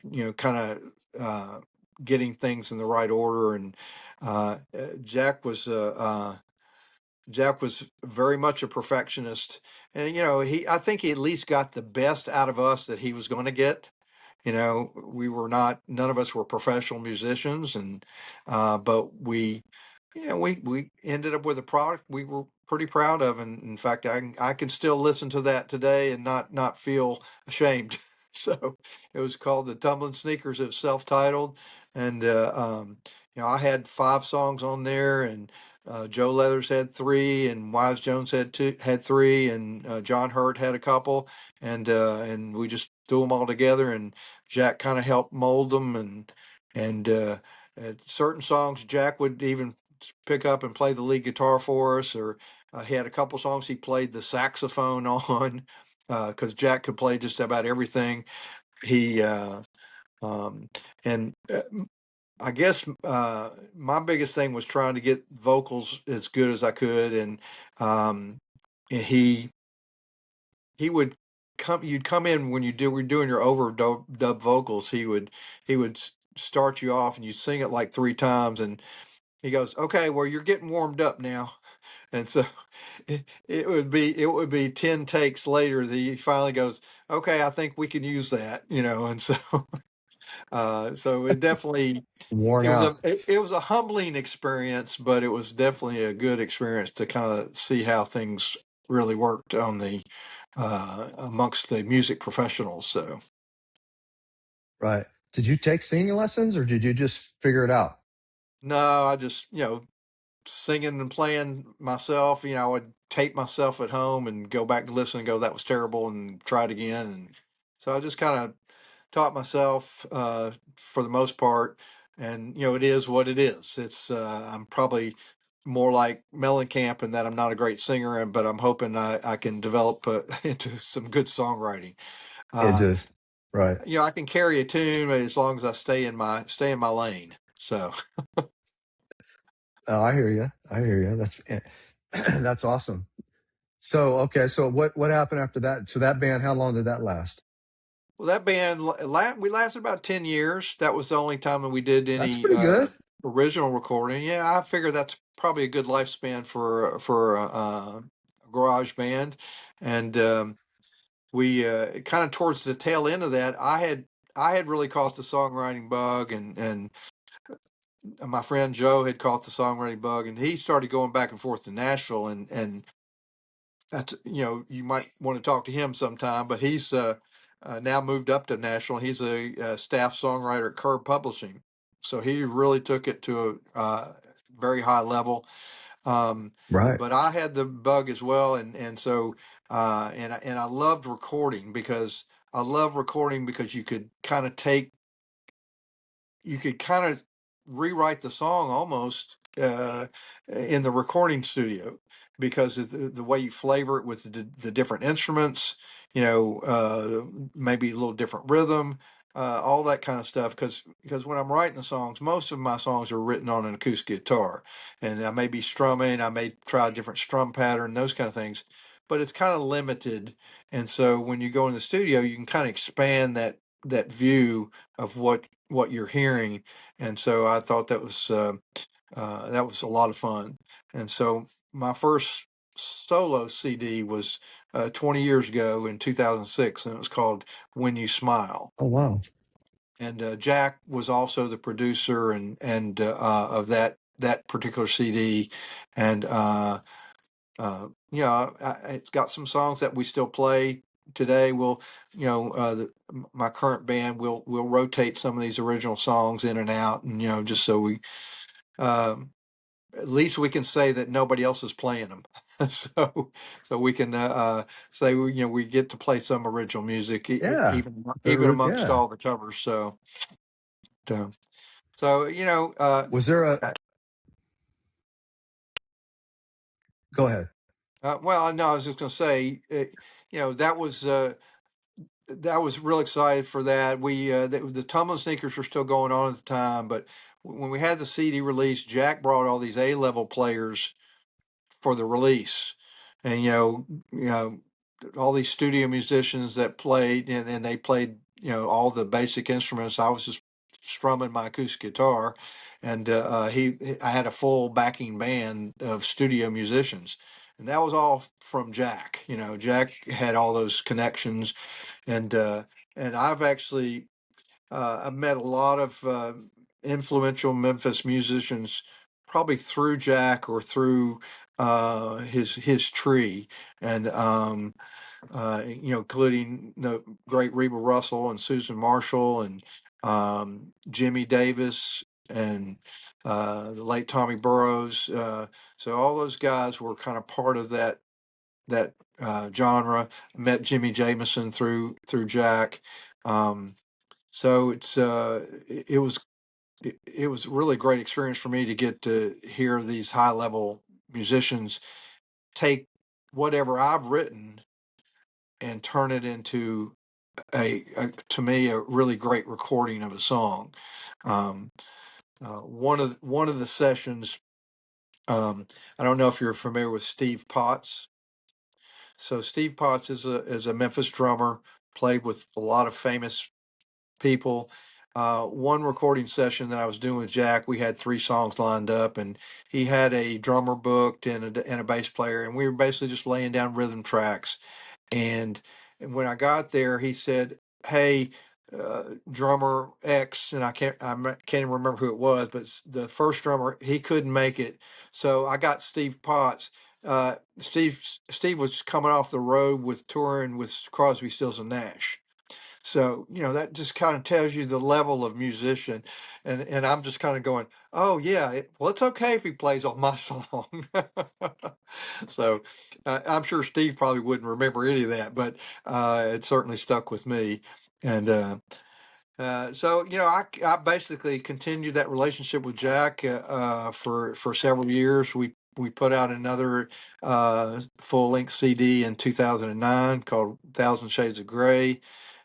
you know, kind of getting things in the right order. And uh, uh, Jack was uh, uh, Jack was very much a perfectionist, and you know, I think he at least got the best out of us that he was going to get. You know, none of us were professional musicians, and but we ended up with a product we were pretty proud of, and in fact, I can still listen to that today and not feel ashamed. So it was called the Tumbling Sneakers. It was self-titled, and you know, I had 5 songs on there, and Joe Leathers had 3, and Wise Jones had 3, and John Hurt had a couple, and we just threw them all together, and Jack kind of helped mold them, and certain songs Jack would even pick up and play the lead guitar for us, or he had a couple songs he played the saxophone on, because Jack could play just about everything. He um, and I guess my biggest thing was trying to get vocals as good as I could, um, and he would come. You'd come in when were doing your overdub vocals. He would start you off, and you sing it like 3 times, and he goes, "Okay, well, you're getting warmed up now." And so it would be 10 takes later that he finally goes, "Okay, I think we can use that," you know. And so so it definitely Worn out. it was a humbling experience, but it was definitely a good experience to kind of see how things really worked on the amongst the music professionals. So Right. Did you take singing lessons or did you just figure it out? no, I just, you know, singing and playing myself. You know, I would tape myself at home and go back to listen and go, "That was terrible," and try it again. And so I just kind of taught myself for the most part. And you know, it is what it is. I'm probably more like Mellencamp in that I'm not a great singer, but I'm hoping I can develop into some good songwriting. It Uh, is. Right. you know, I can carry a tune as long as I stay in my lane. So. Oh, I hear you. I hear you. That's that's awesome. So okay, so what happened after that? So that band, how long did that last? Well, that band we lasted about 10 years. That was the only time that we did That's any pretty good. original recording. Yeah, I figure that's probably a good lifespan for a garage band, and we kind of towards the tail end of that, I had really caught the songwriting bug, and my friend Joe had caught the songwriting bug, and he started going back and forth to Nashville, and that's, you might want to talk to him sometime, but he's now moved up to Nashville. He's a staff songwriter at Curb Publishing, so he really took it to a very high level. Right. But I had the bug as well, and so and I loved recording because you could kind of rewrite the song almost in the recording studio, because of the way you flavor it with the different instruments, maybe a little different rhythm, all that kind of stuff. Because when I'm writing the songs, most of my songs are written on an acoustic guitar, and I may be strumming, I may try a different strum pattern, those kind of things, but it's kind of limited. And so when you go in the studio, you can kind of expand that view of what you're hearing. And so I thought that was a lot of fun. And so my first solo CD was 20 years ago in 2006, and it was called "When You Smile." Oh, wow. And Jack was also the producer and of that particular CD. And it's got some songs that we still play today. My current band will rotate some of these original songs in and out, and just so we um, at least we can say that nobody else is playing them. So we can say we get to play some original music, Yeah. even amongst Yeah. all the covers. Uh, so Was there a, go ahead. well, no, I was just going to say, that was real excited for that. The Tumbling Sneakers were still going on at the time, but when we had the CD release, Jack brought all these A-level players for the release, and all these studio musicians that played, and they played all the basic instruments. I was just strumming my acoustic guitar, and I had a full backing band of studio musicians, and that was all from Jack. Jack had all those connections, and I've actually I've met a lot of influential Memphis musicians, probably through Jack or through his tree, and including the great Reba Russell and Susan Marshall and Jimmy Davis and the late Tommy Burrows. So all those guys were kind of part of that genre. Met Jimmy Jamison through Jack. So it was a really great experience for me to get to hear these high level musicians take whatever I've written and turn it into to me a really great recording of a song. Um, one of the sessions, I don't know if you're familiar with Steve Potts. So Steve Potts is a Memphis drummer, played with a lot of famous people. One recording session that I was doing with Jack, we had 3 songs lined up, and he had a drummer booked and a bass player, and we were basically just laying down rhythm tracks. And when I got there, he said, "Hey, drummer X," and can't even remember who it was, but the first drummer, he couldn't make it, so I got Steve Potts. Steve was coming off the road with touring with Crosby, Stills and Nash. So, that just kind of tells you the level of musician. And I'm just kind of going, oh, yeah, well, it's okay if he plays on my song. So I'm sure Steve probably wouldn't remember any of that, but it certainly stuck with me. And so, I basically continued that relationship with Jack for several years. We put out another full length CD in 2009 called Thousand Shades of Gray.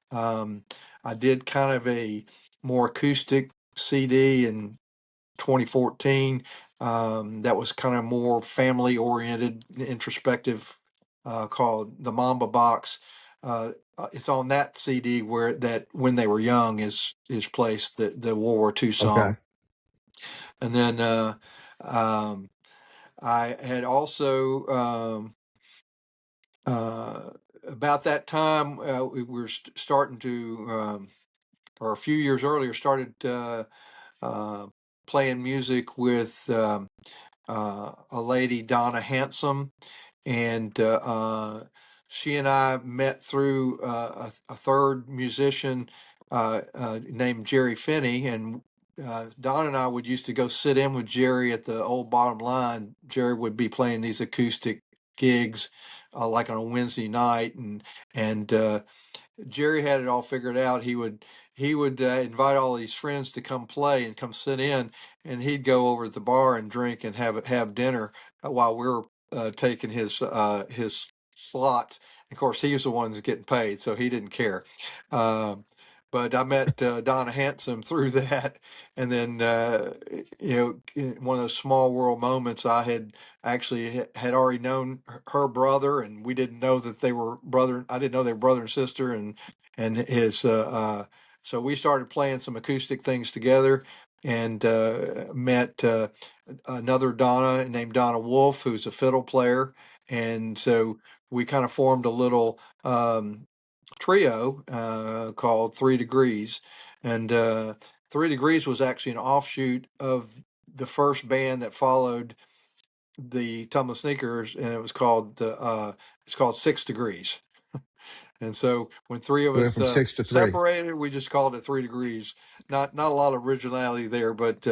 Um, I did kind of a more acoustic CD in 2014 that was kind of more family oriented, introspective, called the Mamba Box. It's on that CD where that When They Were Young is placed, the World War II Okay. song. And then I had also uh, about that time, we were starting to, or a few years earlier, started uh, playing music with a lady, Donna Handsome, and she and I met through a third musician named Jerry Finney, and Don and I would used to go sit in with Jerry at the old Bottom Line. Jerry would be playing these acoustic gigs like on a Wednesday night, and Jerry had it all figured out. He would invite all these friends to come play and come sit in, and he'd go over to the bar and drink and have dinner while we were taking his slots. Of course, he was the ones getting paid, so he didn't care. Um, but I met Donna Handsome through that, and then in one of those small world moments, I had actually had already known her brother, and we didn't know that they were brother. I didn't know they were brother and sister, and his. So we started playing some acoustic things together, and met another Donna named Donna Wolf, who's a fiddle player, and so we kind of formed a little trio called 3 Degrees, and 3 Degrees was actually an offshoot of the first band that followed the Tumbling Sneakers, and it was called it's called 6 Degrees. And so when three of We went us from 6 to 3. separated, we just called it 3 Degrees. Not a lot of originality there, but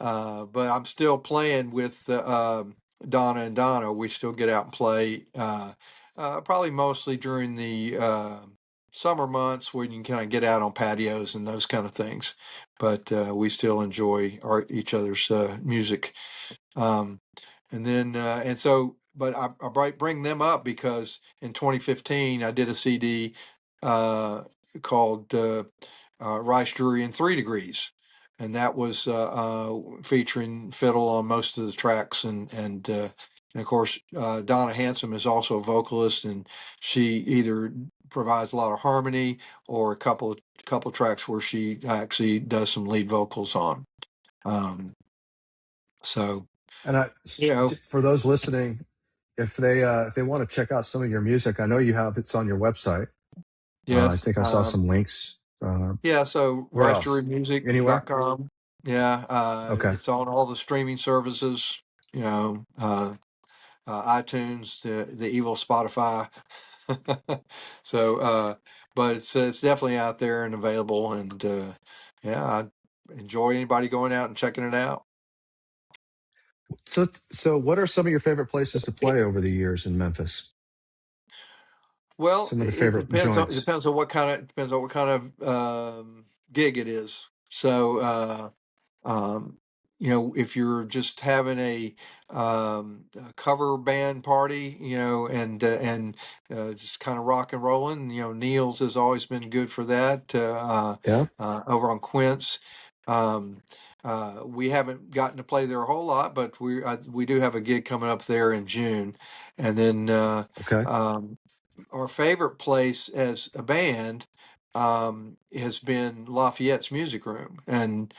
I'm still playing with Donna and Donna. We still get out and play, probably mostly during the summer months when you can kind of get out on patios and those kind of things. But we still enjoy each other's music. Um, and then, and so, but I bring them up because in 2015 I did a CD uh, called Rice Drewry and 3 Degrees, and that was featuring fiddle on most of the tracks, and of course Donna Handsome is also a vocalist, and she either provides a lot of harmony or a couple tracks where she actually does some lead vocals on. Um, so And you know, for those listening, if they want to check out some of your music, I know you have it's on your website. I yes. think I saw some links. Yeah, so Where else? Anywhere? ricejewrymusic.com. Yeah, Okay. it's on all the streaming services, you know, iTunes, the evil Spotify. So, but it's definitely out there and available, and yeah, I enjoy anybody going out and checking it out. So what are some of your favorite places to play over the years in Memphis? Well, Some of the it favorite depends on joints. what kind of gig it is. So, Um, if you're just having a cover band party, and just kind of rock and rolling, Neil's has always been good for that. Yeah. Over on Quince, um, we haven't gotten to play there a whole lot, but we do have a gig coming up there in June, and then Okay. um, our favorite place as a band has been Lafayette's Music Room, and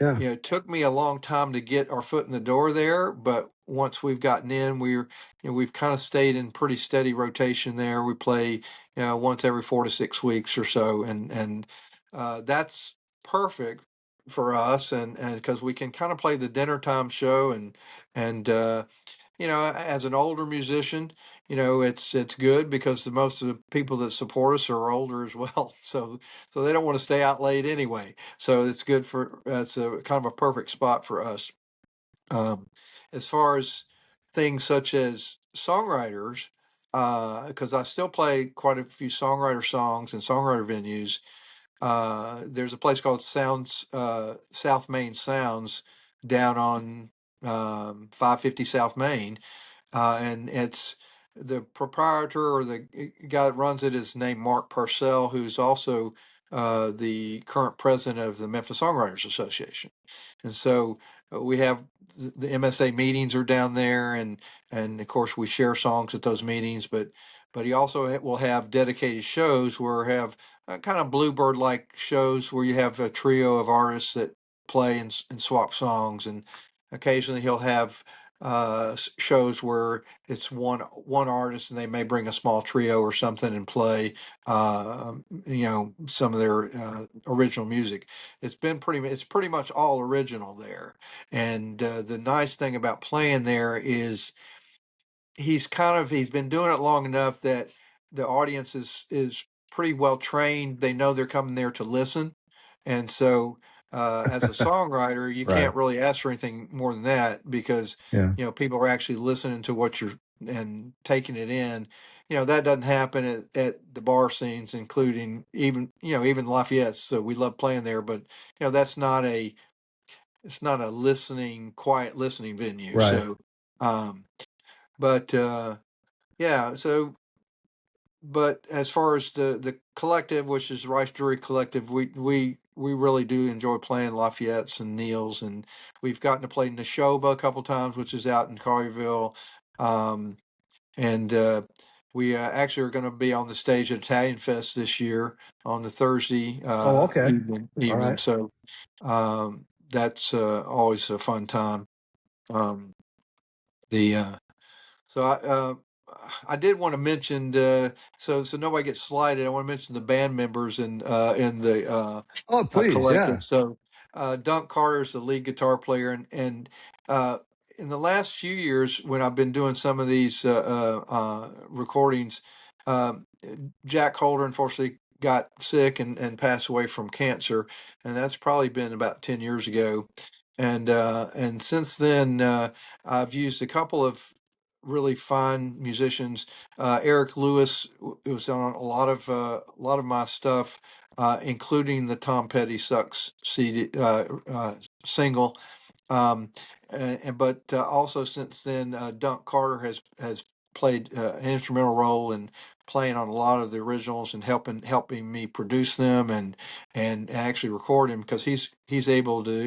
Yeah. it took me a long time to get our foot in the door there, but once we've gotten in, we've kind of stayed in pretty steady rotation there. We play, once every 4 to 6 weeks or so, and that's perfect for us, and because we can kind of play the dinner time show, and as an older musician, it's good because most of the people that support us are older as well. So they don't want to stay out late anyway. So it's good it's a kind of a perfect spot for us. Um, as far as things such as songwriters, because I still play quite a few songwriter songs and songwriter venues. There's a place called South Main Sounds down on 550 South Main, and it's the proprietor or the guy that runs it is named Mark Purcell, who's also the current president of the Memphis Songwriters Association. And so we have the MSA meetings are down there, and of course we share songs at those meetings. But he also will have dedicated shows where have kind of bluebird like shows where you have a trio of artists that play and swap songs, and occasionally he'll have shows where it's one artist and they may bring a small trio or something and play some of their original music. It's pretty much all original there. And the nice thing about playing there is he's been doing it long enough that the audience is pretty well trained. They know they're coming there to listen, and so as a songwriter, you Right. can't really ask for anything more than that because Yeah. people are actually listening to what you're and taking it in. That doesn't happen at the bar scenes, including even Lafayette. So we love playing there, but that's not a it's not a quiet listening venue. Right. So, um, but yeah. But as far as the collective, which is Rice Drewry Collective, we really do enjoy playing Lafayette's and Neil's, and we've gotten to play Neshoba a couple times, which is out in Collierville, um, and we actually are going to be on the stage at Italian Fest this year on the Thursday Oh, okay. All evening. right. So that's always a fun time. Um, the So I did want to mention so nobody gets slighted. I want to mention the band members in the Oh, please. collective. Yeah. So Dunk Carter is the lead guitar player, and uh, in the last few years when I've been doing some of these recordings, um, Jack Holder unfortunately got sick and passed away from cancer, and that's probably been about 10 years ago. And since then, I've used a couple of really fine musicians. Eric Lewis was on a lot of my stuff, including the Tom Petty Sucks CD single. Um, but also since then, Dunk Carter has played an instrumental role in playing on a lot of the originals and helping me produce them and actually record them because he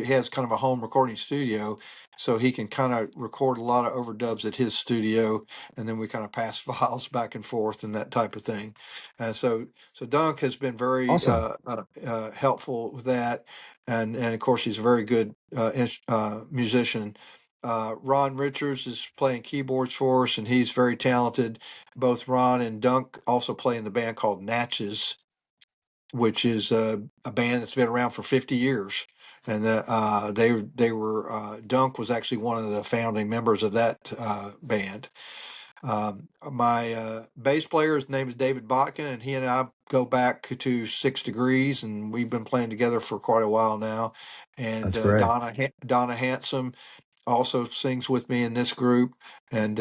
has kind of a home recording studio, so he can kind of record a lot of overdubs at his studio, and then we kind of pass files back and forth and that type of thing. So Dunk has been very Awesome. helpful with that, and of course he's a very good musician. Ron Richards is playing keyboards for us, and he's very talented. Both Ron and Dunk also play in the band called Natchez, which is a band that's been around for 50 years. And they were Dunk was actually one of the founding members of that band. My bass player's name is David Botkin, and he and I go back to 6 Degrees, and we've been playing together for quite a while now. And That's great. Donna Handsome also sings with me in this group, and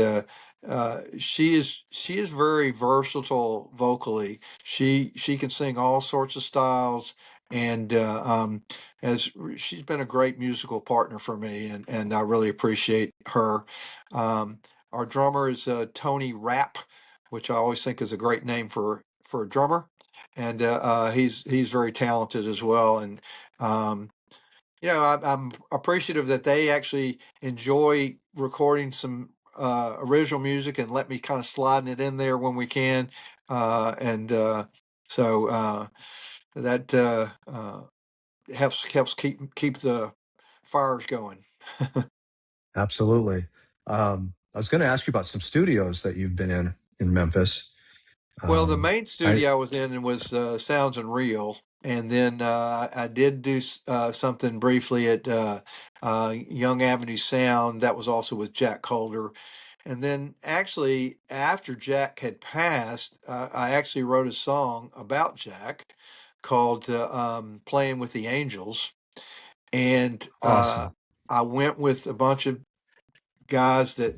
she is very versatile vocally. She can sing all sorts of styles, and as she's been a great musical partner for me, and I really appreciate her. Um, our drummer is Tony Rapp, which I always think is a great name for a drummer, and he's very talented as well, and um, I'm appreciative that they actually enjoy recording some original music and let me kind of sliding it in there when we can. And so that helps keep the fires going. Absolutely. I was going to ask you about some studios that you've been in Memphis. Well, the Um, main I studio I was in was Sounds and Real, and then I did do something briefly at Young Avenue Sound. That was also with Jack Calder. And then actually, after Jack had passed, I actually wrote a song about Jack called Playing with the Angels. And awesome. I went with a bunch of guys that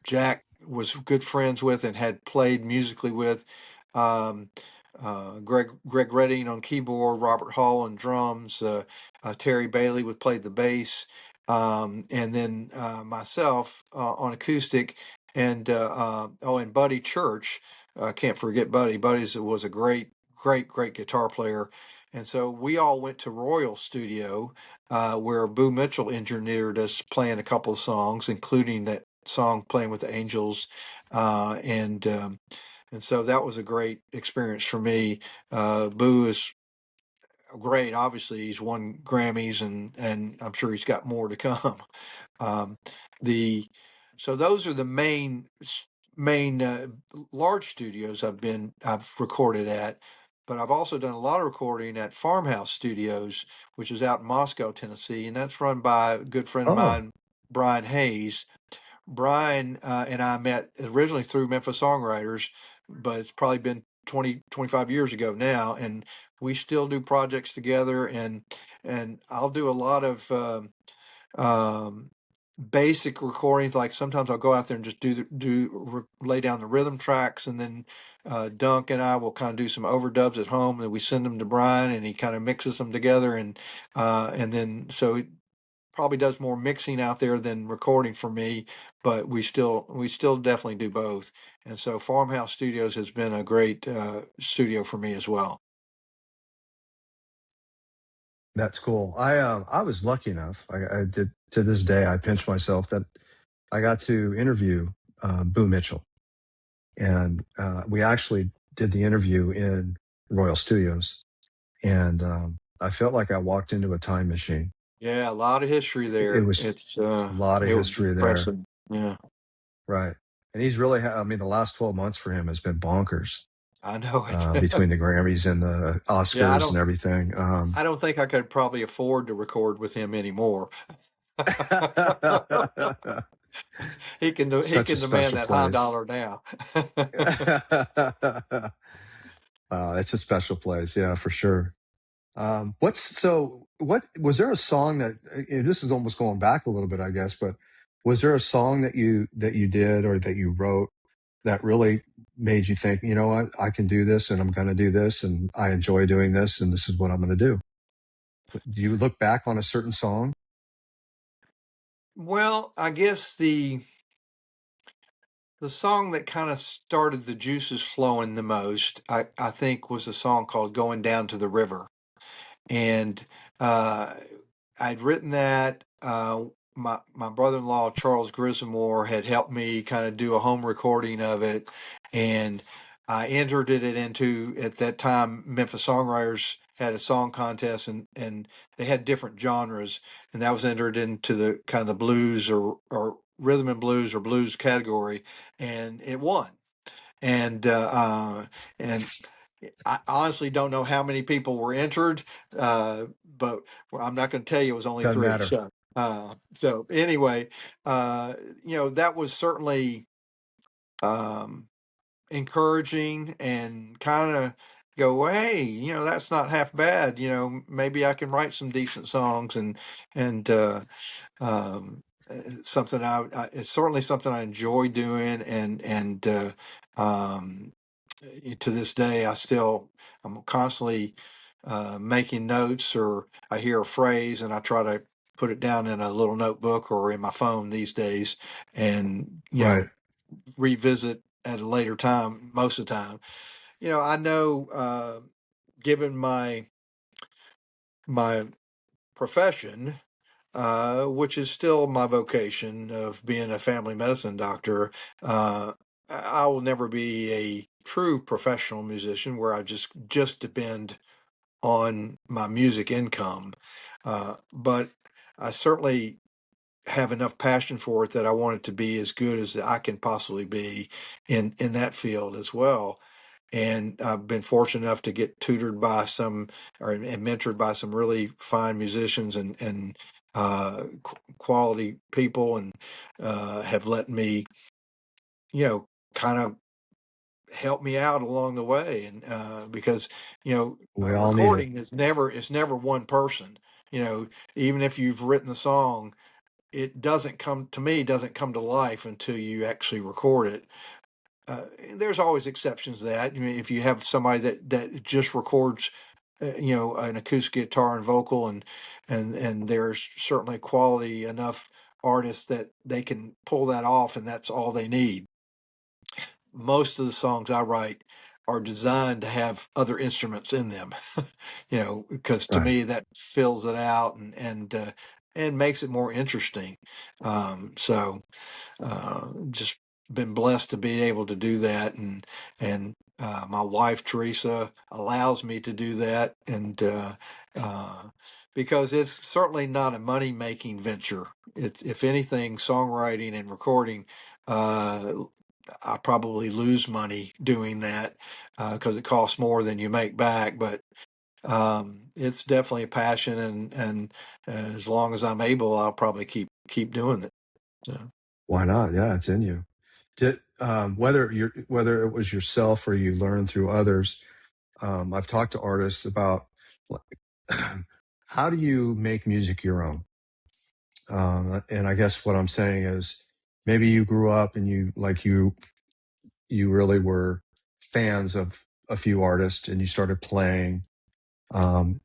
Jack was good friends with and had played musically with. Um, Greg Redding on keyboard, Robert Hall on drums, Terry Bailey would play the bass, and then myself on acoustic, and and Buddy Church. Can't forget Buddy. Buddy was a great guitar player. And so we all went to Royal Studio, where Boo Mitchell engineered us playing a couple of songs, including that song playing with the Angels, and so that was a great experience for me. Boo is great. Obviously, he's won Grammys, and I'm sure he's got more to come. Um, the so those are the main large studios I've recorded at. But I've also done a lot of recording at Farmhouse Studios, which is out in Moscow, Tennessee, and that's run by a good friend of Oh, mine, Brian Hayes. Brian and I met originally through Memphis Songwriters, but it's probably been 20, 25 years ago now, and we still do projects together. And I'll do a lot of um, basic recordings. Like sometimes I'll go out there and just lay down the rhythm tracks, and then Dunk and I will kind of do some overdubs at home, and we send them to Brian, and he kind of mixes them together, and then so he probably does more mixing out there than recording for me, but we still definitely do both. And so Farmhouse Studios has been a great studio for me as well. that's cool. I was lucky enough. I did to this day. I pinch myself that I got to interview Boo Mitchell, and we actually did the interview in Royal Studios, and I felt like I walked into a time machine. Yeah, a lot of history It there. was It's a lot of it was history there, impressive. Yeah, right? And he's really. I mean, the last 12 months for him has been bonkers I know it. between the Grammys and the Yeah, I Oscars and don't everything. I don't think I could probably afford to record with him anymore. He Such a can demand special that high place. dollar now. It's a special place, yeah, for sure. What was there a song that this is almost going back a little bit, I guess, but was there a song that you did or that you wrote that really made you think, you know what, I can do this and I'm going to do this and I enjoy doing this and this is what I'm going to do? Do you look back on a certain song? Well, I guess the song that kind of started the juices flowing the most, I think, was a song called "Going Down to the River." And uh, I'd written that. My brother-in-law Charles Grismore had helped me kind of do a home recording of it, and I entered it into at that time Memphis Songwriters had a song contest, and they had different genres, and that was entered into the kind of the blues or rhythm and blues or blues category, and it won. And I honestly don't know how many people were entered, but I'm not going to tell you it was only Doesn't three. matter. So anyway, uh, that was certainly um, encouraging and kind of go, well, hey, that's not half bad. Maybe I can write some decent songs and um, something it's certainly something I enjoy doing and um, to this day, I'm constantly making notes, or I hear a phrase and I try to put it down in a little notebook or in my phone these days, and Right. revisit at a later time. Most of the time, I know, given my profession, which is still my vocation of being a family medicine doctor. I will never be a true professional musician where I just depend on my music income. But I certainly have enough passion for it that I want it to be as good as I can possibly be in that field as well. And I've been fortunate enough to get tutored by some and mentored by some really fine musicians and quality people, and have let me, kind of help me out along the way. And because We all need it. recording is never one person. You know, even if you've written the song, it doesn't come to life until you actually record it. There's always exceptions to that. I mean, if you have somebody that just records, an acoustic guitar and vocal, and there's certainly quality enough artists that they can pull that off, and that's all they need. Most of the songs I write are designed to have other instruments in them, because to Right. me that fills it out and makes it more interesting. Just been blessed to be able to do that, and my wife Teresa allows me to do that, and because it's certainly not a money making venture. It's, if anything, songwriting and recording. I probably lose money doing that because it costs more than you make back. But it's definitely a passion, and as long as I'm able, I'll probably keep doing it. So. Why not? Yeah, it's in you. Whether it was yourself or you learned through others, I've talked to artists about how do you make music your own. And I guess what I'm saying is maybe you grew up and you really were fans of a few artists and you started playing. Um,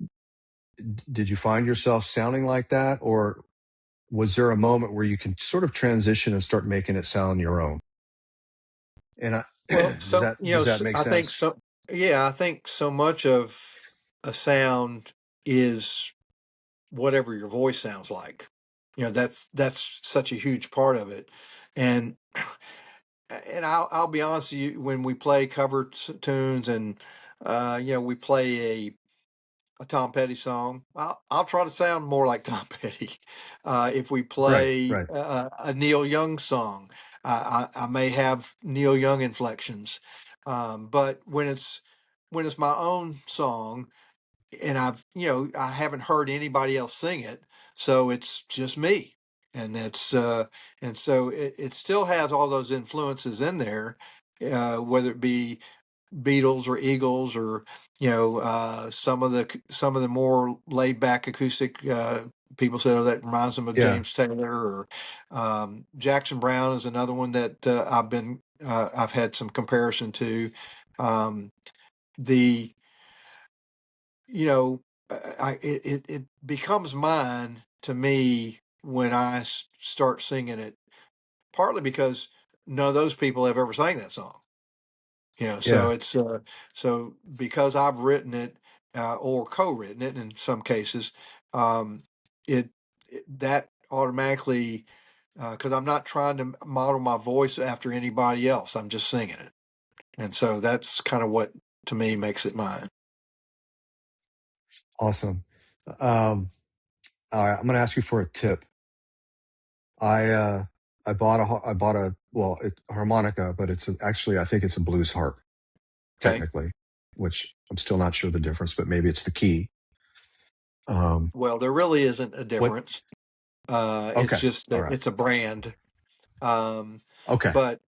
did you find yourself sounding like that, or was there a moment where you can sort of transition and start making it sound your own? And Well, does so that does that make I think sense? so. Yeah, I think so much of a sound is whatever your voice sounds like. That's such a huge part of it, and I'll be honest with you, when we play cover tunes and we play a Tom Petty song, I'll try to sound more like Tom Petty. If we Right, play right. a Neil Young song, I may have Neil Young inflections. But when it's my own song, and I haven't heard anybody else sing it, so it's just me, and and so it still has all those influences in there, whether it be Beatles or Eagles or some of the more laid back acoustic. People said, "Oh, that reminds them of Yeah, James Taylor," or Jackson Brown is another one that I've had some comparison to. Um, the you know, it becomes mine to me when I start singing it. Partly because none of those people have ever sang that song. So yeah. so because I've written it or co-written it in some cases, um, that automatically, because I'm not trying to model my voice after anybody else. I'm just singing it, and so that's kind of what to me makes it mine. Awesome. All right, I'm going to ask you for a tip. I uh, I bought a harmonica, but actually I think it's a blues harp Okay. technically, which I'm still not sure the difference, but maybe it's the key. Um, Well, there really isn't a what? difference. It's Okay, just all that right. it's a brand. Um, Okay, but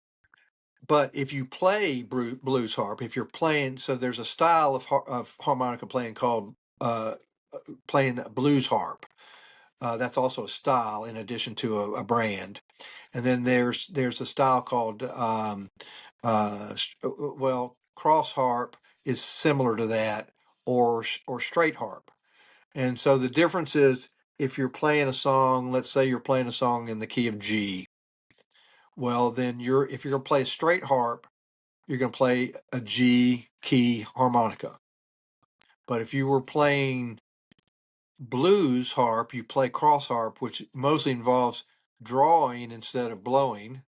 but if you play blues harp, if you're playing, so there's a style of harmonica playing called playing blues harp. That's also a style in addition to a brand. And then there's a style called cross harp is similar to that, or straight harp. And so the difference is, if you're playing a song, let's say you're playing a song in the key of G, well, then if you're going to play a straight harp, you're going to play a G key harmonica. But if you were playing blues harp, you play cross harp, which mostly involves drawing instead of blowing.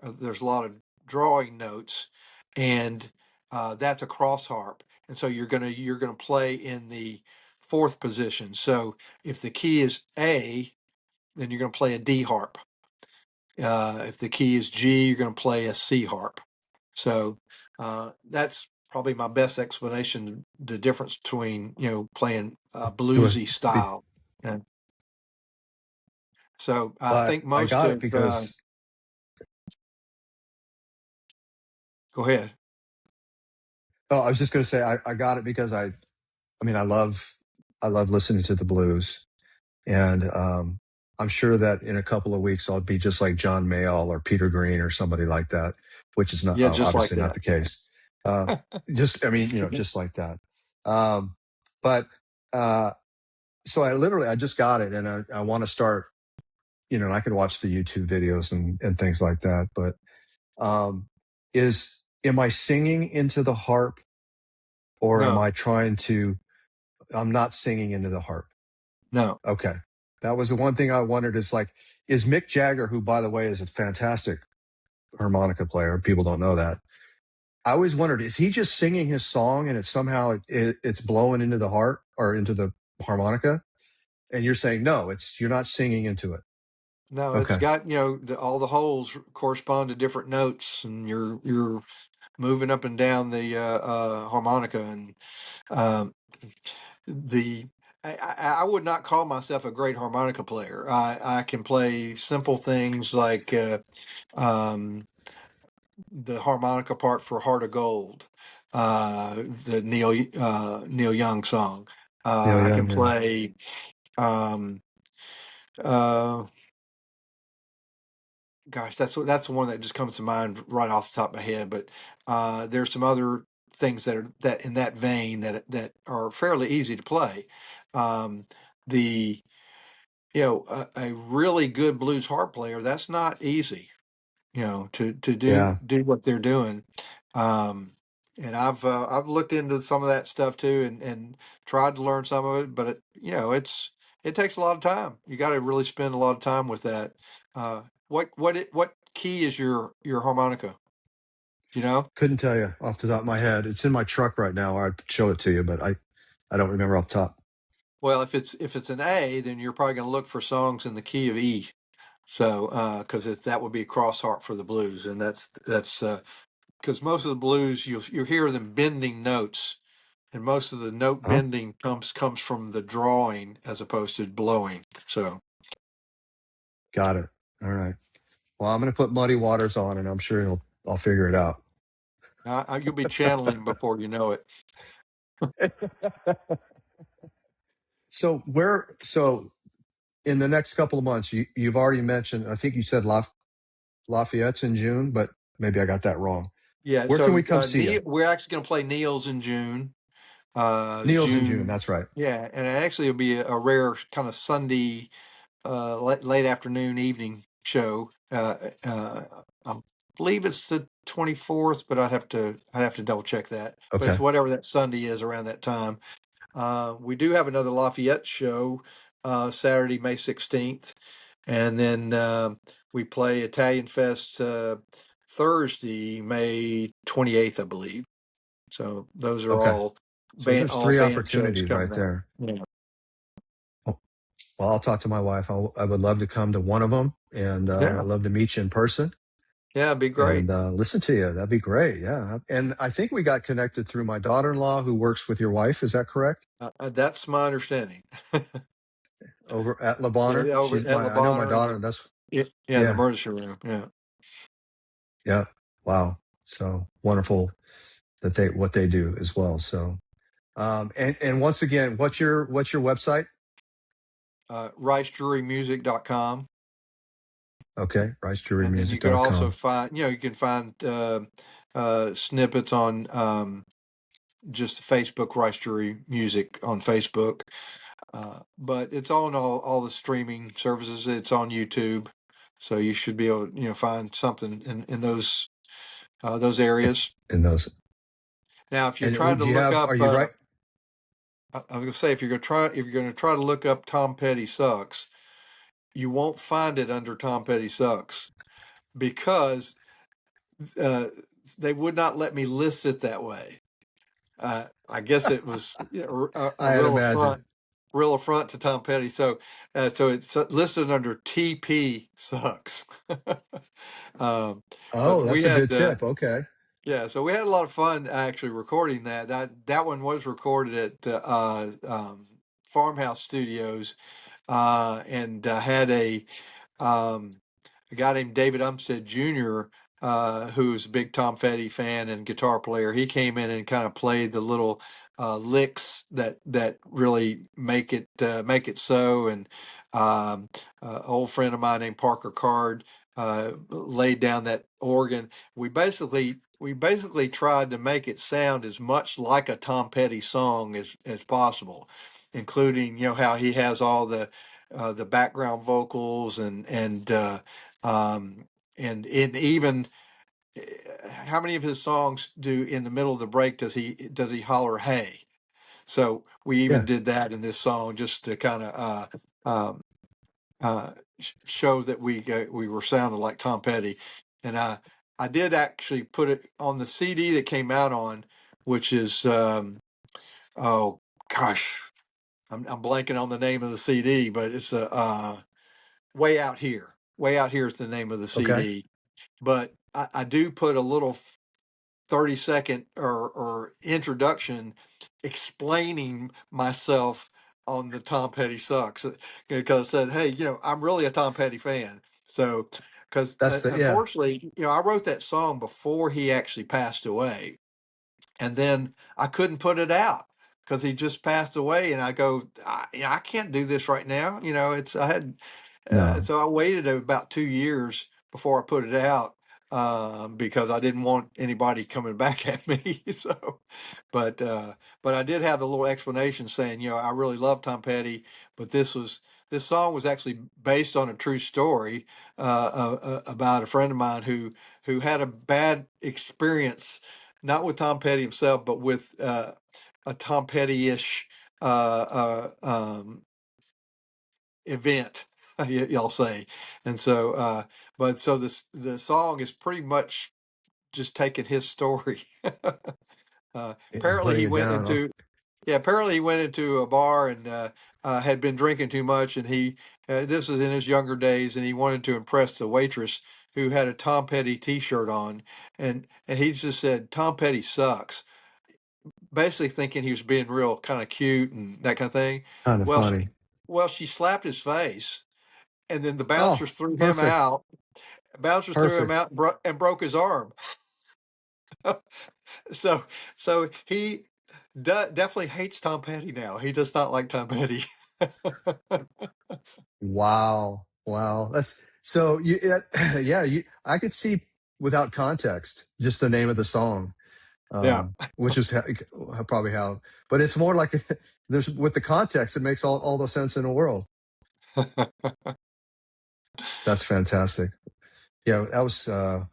There's a lot of drawing notes, and that's a cross harp. And so you're gonna play in the fourth position. So if the key is A, then you're gonna play a D harp. If the key is G, you're gonna play a C harp. So that's probably my best explanation. The difference between playing with bluesy be, style. And so I but think I most got it of because go ahead. I was just going to say I got it because I mean I love listening to the blues, and I'm sure that in a couple of weeks I'll be just like John Mayall or Peter Green or somebody like that, which is not Yeah, just like obviously not that. the case. Uh, just I mean just like that. Um, but so I just got it, and I want to start. And I can watch the YouTube videos and things like that. But um, am I singing into the harp, or am No, I trying to? I'm not singing into the harp. no. Okay. That was the one thing I wondered is Mick Jagger, who, by the way, is a fantastic harmonica player. People don't know that. I always wondered, is he just singing his song and it's somehow it's blowing into the harp or into the harmonica? And you're saying no, you're not singing into it. No, it's Okay. got, all the holes correspond to different notes, and you're moving up and down the harmonica, and um, the I would not call myself a great harmonica player. I can play simple things like um, the harmonica part for Heart of Gold, the Neil Young song. Neil I can Young. Yeah. play. Um, uh, Gosh, that's the one that just comes to mind right off the top of my head. But there's some other things that are that in that vein that are fairly easy to play. Um, the a really good blues harp player, that's not easy, to Yeah. do what they're doing. Um, and I've looked into some of that stuff too, and tried to learn some of it, but it takes a lot of time. You got to really spend a lot of time with that. What key is your harmonica? Do you know? Couldn't tell you off the top of my head. It's in my truck right now. I'd show it to you, but I don't remember off the top. Well, if it's an A, then you're probably going to look for songs in the key of E. So, because that would be a cross harp for the blues, and that's because most of the blues you hear them bending notes, and most of the note Oh, bending comes from the drawing as opposed to blowing. So got it. All right. Well, I'm going to put Muddy Waters on, and I'm sure I'll figure it out. you'll be channeling before you know it. So in the next couple of months, you've already mentioned, I think you said Lafayette's in June, but maybe I got that wrong. Yeah. Where can So we come see you? We're actually going to play Neil's in June. Neil's in June. June. That's right. Yeah, and it actually will be a rare kind of Sunday, late afternoon, evening show. I believe it's the 24th, but I'd have to double check that. But Okay. it's whatever that Sunday is around that time. We do have another Lafayette show Saturday, May 16th, and then we play Italian Fest Thursday, May 28th, I believe. So those are Okay. all So there's all three band shows opportunities right coming up. there. Yeah, Oh, well, I'll talk to my wife. I would love to come to one of them, and yeah, I'd love to meet you in person yeah, it'd be great. and listen to you. That'd be great. Yeah. And I think we got connected through my daughter-in-law who works with your wife. Is that correct? That's my understanding. Over at Le Yeah, Bonheur. over She's at my, Le I know my Bonheur daughter. That's, in the yeah. emergency room. Yeah. Yeah. Wow. So wonderful what they do as well. So, and once again, what's your website? RiceDrewryMusic.com. Okay. And then you could also RiceDrewryMusic.com. find, you can find snippets on just Facebook, Rice Drewry Music on Facebook. But it's on all the streaming services. It's on YouTube. So you should be able to, find something in those areas. In those. Now, if you're And trying to do you look have, are up, you right? I was gonna say if you're gonna try to look up Tom Petty sucks, you won't find it under Tom Petty sucks because uh, they would not let me list it that way. I guess it was a I had imagined. real affront to Tom Petty. So it's listed under TP sucks. But Oh, we that's a had good tip. Okay. yeah, so we had a lot of fun actually recording that. That one was recorded at Farmhouse Studios, and had um, a guy named David Umstead Jr., who's a big Tom Petty fan and guitar player. He came in and kind of played the little licks that really make it so. And old friend of mine named Parker Card laid down that organ. We basically tried to make it sound as much like a Tom Petty song as possible, including how he has all the background vocals um, and even how many of his songs do in the middle of the break does he holler hey? So we even Yeah. did that in this song just to kind of um, show that we were sounding like Tom Petty, and I did actually put it on the CD that came out on, which is oh gosh. I'm blanking on the name of the CD, but it's Way Out Here. Way Out Here is the name of the Okay. CD. But I do put a little 30-second or introduction explaining myself on the Tom Petty sucks, because I said, hey, I'm really a Tom Petty fan. So, because Yeah. unfortunately, I wrote that song before he actually passed away, and then I couldn't put it out because he just passed away. And I go, I can't do this right now. I had, No. so I waited about 2 years before I put it out, because I didn't want anybody coming back at me. So, but, uh, but I did have the little explanation saying, I really love Tom Petty, but this song was actually based on a true story, about a friend of mine who had a bad experience, not with Tom Petty himself, but with a Tom Petty-ish event, y'all say. And so, but so the song is pretty much just taking his story. And Apparently putting he it went down. into, yeah, apparently he went into a bar and had been drinking too much, and this is in his younger days, and he wanted to impress the waitress who had a Tom Petty T-shirt on, and he just said Tom Petty sucks, basically thinking he was being real kind of cute and that kind of thing. Kind of Well, funny. she slapped his face, and then the Oh, bouncers threw him perfect. out. Bouncers threw him Perfect. out and broke his arm. So, he definitely hates Tom Petty now. He does not like Tom Petty. Wow. Wow. That's so yeah, I could see without context, just the name of the song, Yeah. which is probably how, but it's more like there's with the context, it makes all the sense in the world. That's fantastic. Yeah, that was a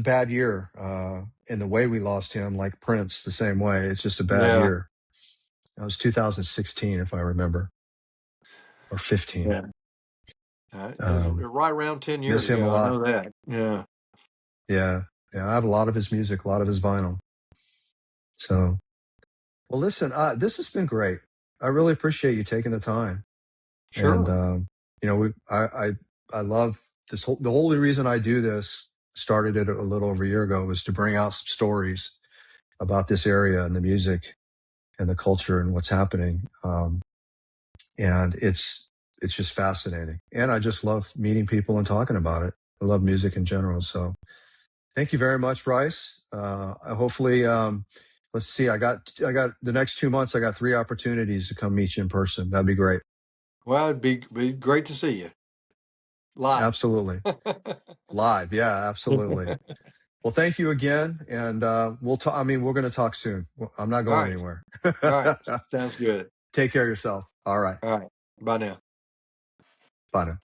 bad year. In the way we lost him, like Prince, the same way. It's just a bad Yeah. year. That was 2016, if I remember, or 15. Yeah. It was Um, right around 10 years miss him a ago. I lot. know that. Yeah. Yeah. Yeah. I have a lot of his music, a lot of his vinyl. So, well, listen, this has been great. I really appreciate you taking the time. And, Sure. I love this the only reason I do this, started it a little over a year ago, was to bring out some stories about this area and the music and the culture and what's happening. And it's just fascinating. And I just love meeting people and talking about it. I love music in general. So thank you very much, Rice. Hopefully, let's see. I got the next 2 months. I got 3 opportunities to come meet you in person. That'd be great. Well, it'd be great to see you live. Absolutely. Live. Yeah, absolutely. All Well, thank you again. And we'll talk. I mean, we're going to talk soon. I'm not going right. anywhere. All right. Sounds good. Take care of yourself. All right. All right. Bye now. Bye now.